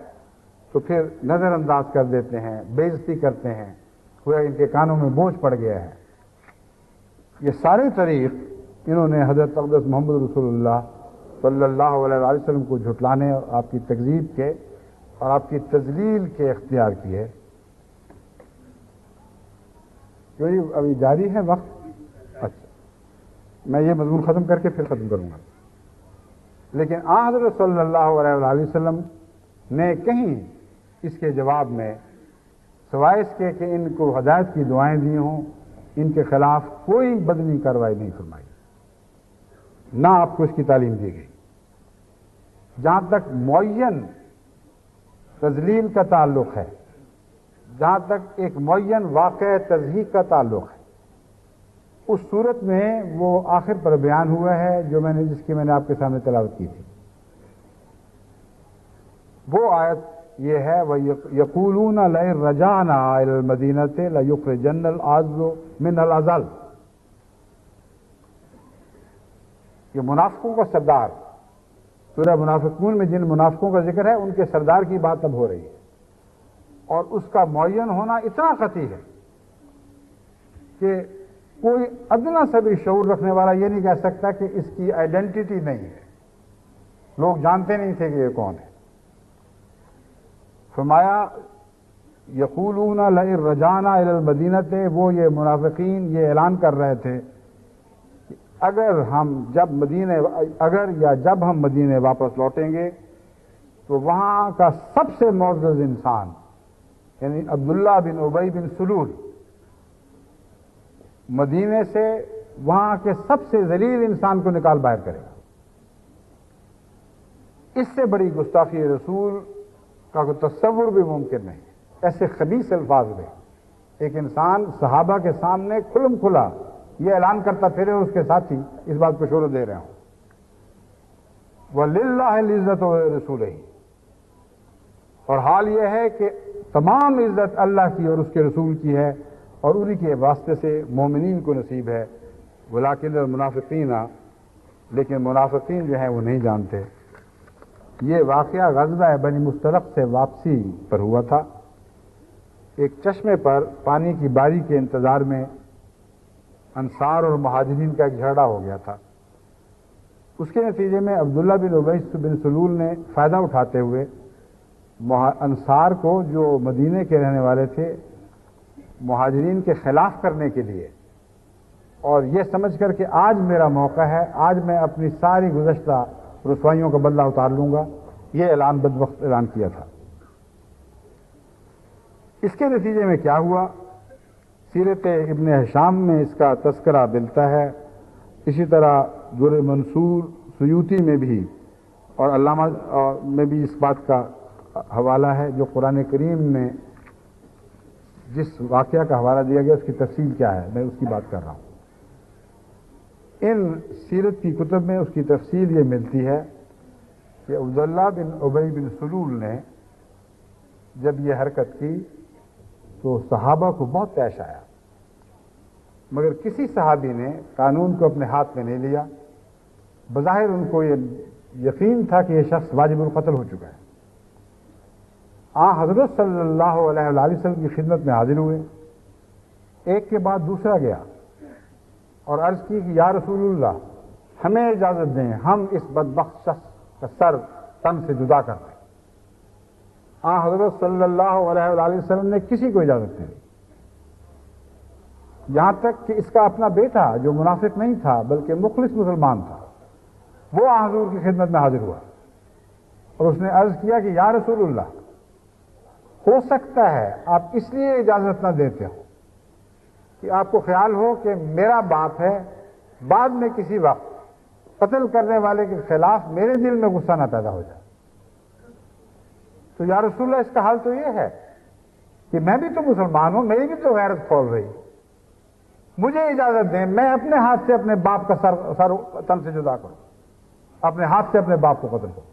تو پھر نظر انداز کر دیتے ہیں، بے عزتی کرتے ہیں، گویا ان کے کانوں میں بوجھ پڑ گیا ہے. یہ سارے طریق انہوں نے حضرت اقدس محمد رسول اللہ صلی اللہ علیہ وآلہ وسلم کو جھٹلانے اور آپ کی تکذیب کے اور آپ کی تذلیل کے اختیار کیے. ابھی جاری ہے وقت؟ اچھا، میں یہ مضمون ختم کر کے پھر ختم کروں گا. لیکن حضرت صلی اللہ علیہ وآلہ وسلم نے کہیں اس کے جواب میں سوائے اس کے کہ ان کو ہدایت کی دعائیں دی ہوں، ان کے خلاف کوئی بدنی کارروائی نہیں فرمائی، نہ آپ کو اس کی تعلیم دی گئی. جہاں تک معین تذلیل کا تعلق ہے، جہاں تک ایک معین واقع تضحیق کا تعلق ہے، اس صورت میں وہ آخر پر بیان ہوا ہے جس کی میں نے آپ کے سامنے تلاوت کی تھی. وہ آیت یہ ہے وَيَقُولُونَ لَئِن رَجَعْنَا إِلَى الْمَدِينَةِ لَيُخْرِجَنَّ الْأَعَزُّ مِنْهَا الْأَذَلَّ. یہ منافقوں کا سردار، سورہ منافقون میں جن منافقوں کا ذکر ہے ان کے سردار کی بات اب ہو رہی ہے، اور اس کا معین ہونا اتنا قطعی ہے کہ کوئی ادنا سا بھی شعور رکھنے والا یہ نہیں کہہ سکتا کہ اس کی آئیڈینٹی نہیں ہے. لوگ جانتے نہیں تھے کہ یہ کون ہے. فرمایا یقولون لئن رجعنا الی المدینۃ، وہ یہ منافقین یہ اعلان کر رہے تھے کہ جب ہم مدینے واپس لوٹیں گے تو وہاں کا سب سے معزز انسان یعنی عبداللہ بن ابی بن سلول مدینے سے وہاں کے سب سے ذلیل انسان کو نکال باہر کرے گا۔ اس سے بڑی گستاخی رسول کا کوئی تصور بھی ممکن نہیں۔ ایسے خبیث الفاظ میں ایک انسان صحابہ کے سامنے کھلم کھلا یہ اعلان کرتا پھرے اور اس کے ساتھی اس بات کو شہرت دے رہے ہوں، وَلِلَّهِ الْعِزَّةُ وَلِرَسُولِهِ، اور حال یہ ہے کہ تمام عزت اللہ کی اور اس کے رسول کی ہے اور انہی کے واسطے سے مومنین کو نصیب ہے، وَلَٰكِنَّ الْمُنَافِقِينَ، لیکن منافقین جو ہیں وہ نہیں جانتے۔ یہ واقعہ غزوہ بنی مستلق سے واپسی پر ہوا تھا۔ ایک چشمے پر پانی کی باری کے انتظار میں انصار اور مہاجرین کا ایک جھگڑا ہو گیا تھا۔ اس کے نتیجے میں عبداللہ بن ابی بن سلول نے فائدہ اٹھاتے ہوئے انصار کو، جو مدینے کے رہنے والے تھے، مہاجرین کے خلاف کرنے کے لیے، اور یہ سمجھ کر کہ آج میرا موقع ہے، آج میں اپنی ساری گزشتہ رسوائیوں کا بدلہ اتار لوں گا، یہ اعلان بدبخت اعلان کیا تھا۔ اس کے نتیجے میں کیا ہوا؟ سیرت ابن ہشام میں اس کا تذکرہ ملتا ہے، اسی طرح در منصور سیوطی میں بھی اور علامہ میں بھی اس بات کا حوالہ ہے۔ جو قرآن کریم میں جس واقعہ کا حوالہ دیا گیا اس کی تفصیل کیا ہے، میں اس کی بات کر رہا ہوں۔ ان سیرت کی کتب میں اس کی تفصیل یہ ملتی ہے کہ عبداللہ بن ابی بن سلول نے جب یہ حرکت کی تو صحابہ کو بہت پیش آیا، مگر کسی صحابی نے قانون کو اپنے ہاتھ میں نہیں لیا۔ بظاہر ان کو یہ یقین تھا کہ یہ شخص واجب القتل ہو چکا ہے۔ حضرت صلی اللہ علیہ وآلہ وسلم کی خدمت میں حاضر ہوئے، ایک کے بعد دوسرا گیا اور عرض کی کہ یا رسول اللہ، ہمیں اجازت دیں، ہم اس بدبخت شخص کا سر تن سے جدا کر دیں۔ حضرت صلی اللہ علیہ وآلہ وسلم نے کسی کو اجازت نہیں دی، یہاں تک کہ اس کا اپنا بیٹا جو منافق نہیں تھا بلکہ مخلص مسلمان تھا، وہ حضور کی خدمت میں حاضر ہوا اور اس نے عرض کیا کہ یا رسول اللہ، ہو سکتا ہے آپ اس لیے اجازت نہ دیتے ہو کہ آپ کو خیال ہو کہ میرا باپ ہے، بعد میں کسی وقت قتل کرنے والے کے خلاف میرے دل میں غصہ نہ پیدا ہو جائے۔ تو یا رسول اللہ، اس کا حال تو یہ ہے کہ میں بھی تو مسلمان ہوں، میری بھی تو غیرت کھول رہی، مجھے اجازت دیں، میں اپنے ہاتھ سے اپنے باپ کا سر تن سے جدا کروں، اپنے ہاتھ سے اپنے باپ کو قتل کروں۔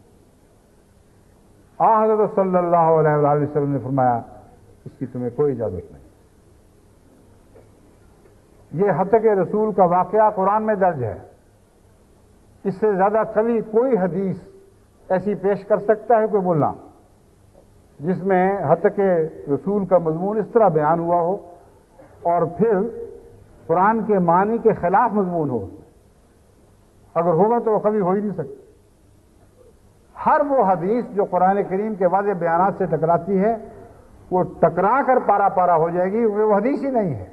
حضرت صلی اللہ علیہ وآلہ وسلم نے فرمایا اس کی تمہیں کوئی اجازت نہیں۔ یہ ہتک رسول کا واقعہ قرآن میں درج ہے، اس سے زیادہ قوی کوئی حدیث ایسی پیش کر سکتا ہے کوئی ملا جس میں ہتک رسول کا مضمون اس طرح بیان ہوا ہو اور پھر قرآن کے معنی کے خلاف مضمون ہو؟ اگر ہوگا تو وہ کبھی ہو ہی نہیں سکتی۔ ہر وہ حدیث جو قرآن کریم کے واضح بیانات سے ٹکراتی ہے وہ ٹکرا کر پارا پارا ہو جائے گی، وہ حدیث ہی نہیں ہے۔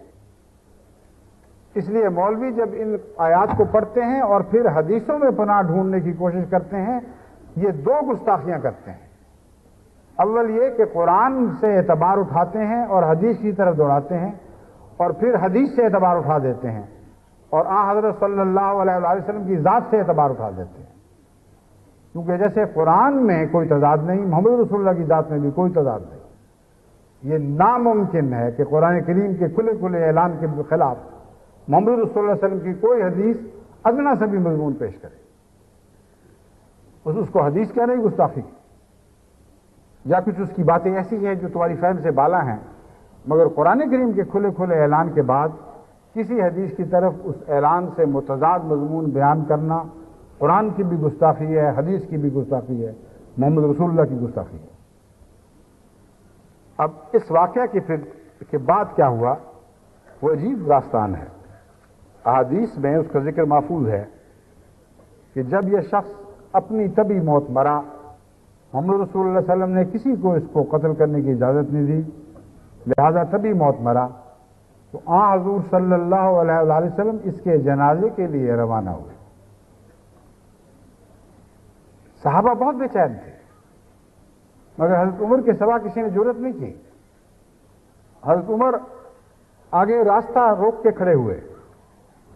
اس لیے مولوی جب ان آیات کو پڑھتے ہیں اور پھر حدیثوں میں پناہ ڈھونڈنے کی کوشش کرتے ہیں، یہ دو گستاخیاں کرتے ہیں۔ اول یہ کہ قرآن سے اعتبار اٹھاتے ہیں اور حدیث کی طرف دوڑاتے ہیں، اور پھر حدیث سے اعتبار اٹھا دیتے ہیں اور حضرت صلی اللہ علیہ وآلہ وسلم کی ذات سے اعتبار اٹھا دیتے ہیں، کیونکہ جیسے قرآن میں کوئی تضاد نہیں، محمد رسول اللہ کی ذات میں بھی کوئی تضاد نہیں۔ یہ ناممکن ہے کہ قرآن کریم کے کھلے کھلے اعلان کے خلاف محمد رسول اللہ علیہ وسلم کی کوئی حدیث ادنا سے بھی مضمون پیش کرے، اس کو حدیث کہہ رہی گستاخی کی، یا کچھ اس کی باتیں ایسی ہیں جو تمہاری فہم سے بالا ہیں، مگر قرآن کریم کے کھلے کھلے اعلان کے بعد کسی حدیث کی طرف اس اعلان سے متضاد مضمون بیان کرنا قرآن کی بھی گستاخی ہے، حدیث کی بھی گستاخی ہے، محمد رسول اللہ کی گستاخی ہے۔ اب اس واقعہ کے بعد کیا ہوا وہ عجیب داستان ہے۔ احادیث میں اس کا ذکر محفوظ ہے کہ جب یہ شخص اپنی طبی موت مرا، محمد رسول اللہ صلی اللہ علیہ وسلم نے کسی کو اس کو قتل کرنے کی اجازت نہیں دی، لہذا طبی موت مرا، تو حضور صلی اللہ علیہ وآلہ وسلم اس کے جنازے کے لیے روانہ ہوئے۔ صحابہ بہت بے چین تھے، مگر حضرت عمر کے سوا کسی نے جرأت نہیں کی۔ حضرت عمر آگے راستہ روک کے کھڑے ہوئے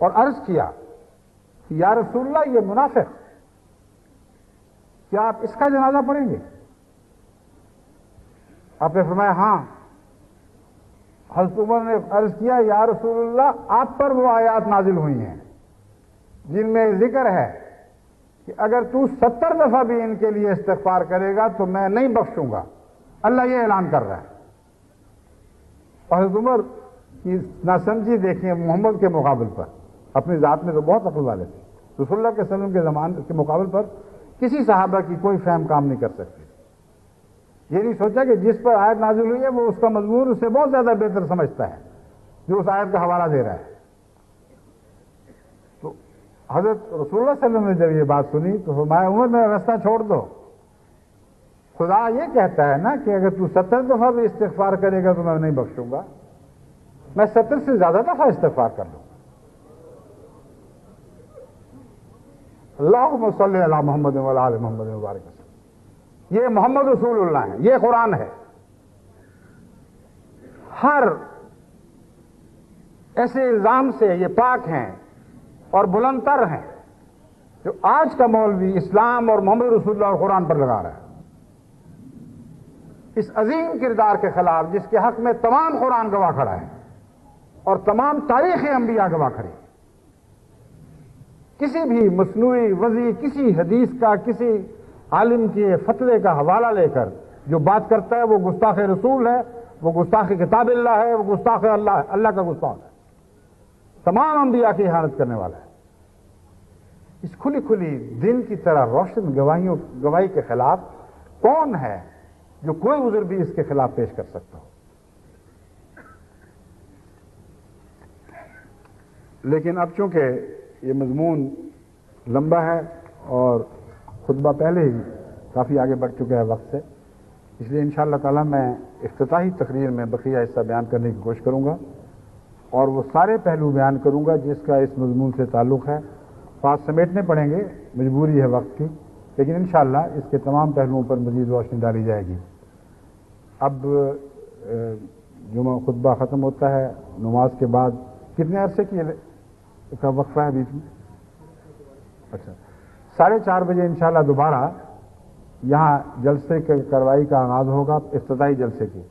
اور عرض کیا یا رسول اللہ یہ منافق، کیا آپ اس کا جنازہ پڑھیں گے؟ آپ نے فرمایا ہاں۔ حضرت عمر نے عرض کیا یا رسول اللہ آپ پر وہ آیات نازل ہوئی ہیں جن میں ذکر ہے کہ اگر تو 70 دفعہ بھی ان کے لیے استغفار کرے گا تو میں نہیں بخشوں گا، اللہ یہ اعلان کر رہا ہے۔ حضرت عمر کی ناسمجھی دیکھیں محمد کے مقابل پر، اپنی ذات میں تو بہت عقل والے تھے، رسول اللہ کے وسلم کے زمانے کے مقابل پر کسی صحابہ کی کوئی فہم کام نہیں کر سکتی۔ یہ نہیں سوچا کہ جس پر آیت نازل ہوئی ہے وہ اس کا مضمون اسے بہت زیادہ بہتر سمجھتا ہے جو اس آیت کا حوالہ دے رہا ہے۔ تو حضرت رسول اللہ صلی اللہ علیہ وسلم نے جب یہ بات سنی تو فرمایا عمر میرا راستہ چھوڑ دو، خدا یہ کہتا ہے نا کہ اگر تو 70 دفعہ بھی استغفار کرے گا تو میں نہیں بخشوں گا، میں 70 سے زیادہ دفعہ استغفار کر لوں گا۔ اللہم صلی علی محمد و علی آل محمد مبارک وسلم۔ یہ محمد رسول اللہ ہے، یہ قرآن ہے۔ ہر ایسے الزام سے یہ پاک ہیں اور بلند تر ہیں جو آج کا مولوی اسلام اور محمد رسول اللہ اور قرآن پر لگا رہا ہے۔ اس عظیم کردار کے خلاف جس کے حق میں تمام قرآن گواہ کھڑا ہے اور تمام تاریخ انبیاء گواہ کھڑی، کسی بھی مصنوعی وضعی کسی حدیث کا کسی عالم کے فتوے کا حوالہ لے کر جو بات کرتا ہے وہ گستاخ رسول ہے، وہ گستاخ کتاب اللہ ہے، وہ گستاخ اللہ کا گستاخ ہے، تمام انبیاء کی احانت کرنے والا ہے۔ اس کھلی کھلی دن کی طرح روشن گواہی کے خلاف کون ہے جو کوئی عذر بھی اس کے خلاف پیش کر سکتا ہو؟ لیکن اب چونکہ یہ مضمون لمبا ہے اور خطبہ پہلے ہی کافی آگے بڑھ چکا ہے وقت سے، اس لیے انشاءاللہ تعالی میں افتتاحی تقریر میں بقیہ حصہ بیان کرنے کی کوشش کروں گا اور وہ سارے پہلو بیان کروں گا جس کا اس مضمون سے تعلق ہے۔ بات سمیٹنے پڑیں گے، مجبوری ہے وقت کی، لیکن انشاءاللہ اس کے تمام پہلوؤں پر مزید روشنی ڈالی جائے گی۔ اب جمعہ خطبہ ختم ہوتا ہے، نماز کے بعد کتنے عرصے کا وقفہ ہے بیچ میں؟ اچھا 4:30 بجے انشاءاللہ دوبارہ یہاں جلسے کے کارروائی کا آغاز ہوگا، افتتاحی جلسے کی،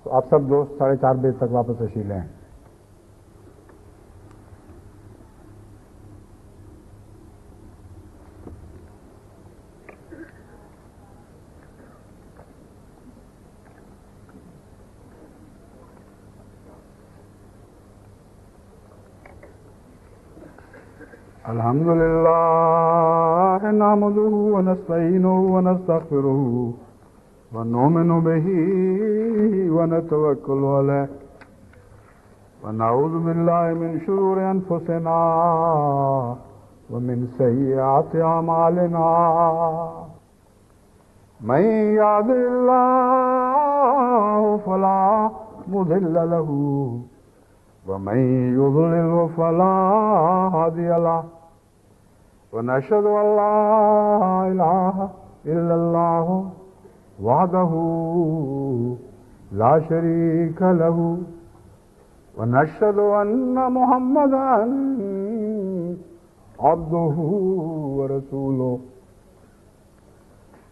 تو آپ سب دوست 4:30 بجے تک واپس تشریف لیں۔ الحمد لله نحمده ونستعينه ونستغفره ونؤمن به ونتوكل عليه ونعوذ بالله من شرور أنفسنا ومن سيئات أعمالنا من يهده الله فلا مضل له ومن يضلل فلا هادي له ونشهد أن لا إله إلا الله وحده لا شريك له ونشهد أن محمدا عبده ورسوله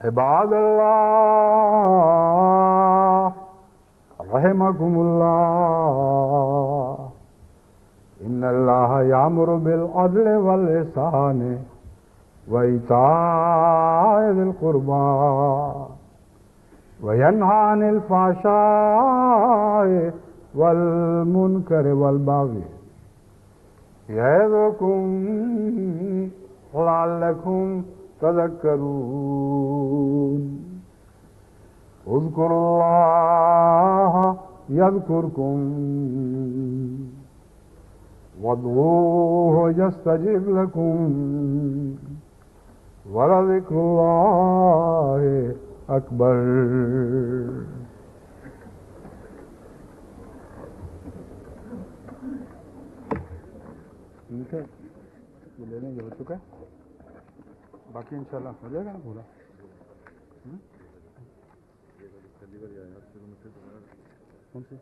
عباد الله رحمكم الله إن الله يأمر بالعدل والإحسان وإيتاء ذي القربى وينهى عن الفحشاء والمنكر والبغي يعظكم لعلكم تذكرون اذكروا الله يذكركم وادعوه يستجب لكم ولذكر الله أكبر۔ ٹھیک ہے، یہ لے لیں، یہ ہو چکا ہے، باقی انشاءاللہ ہو جائے گا نا پورا۔ کون سی؟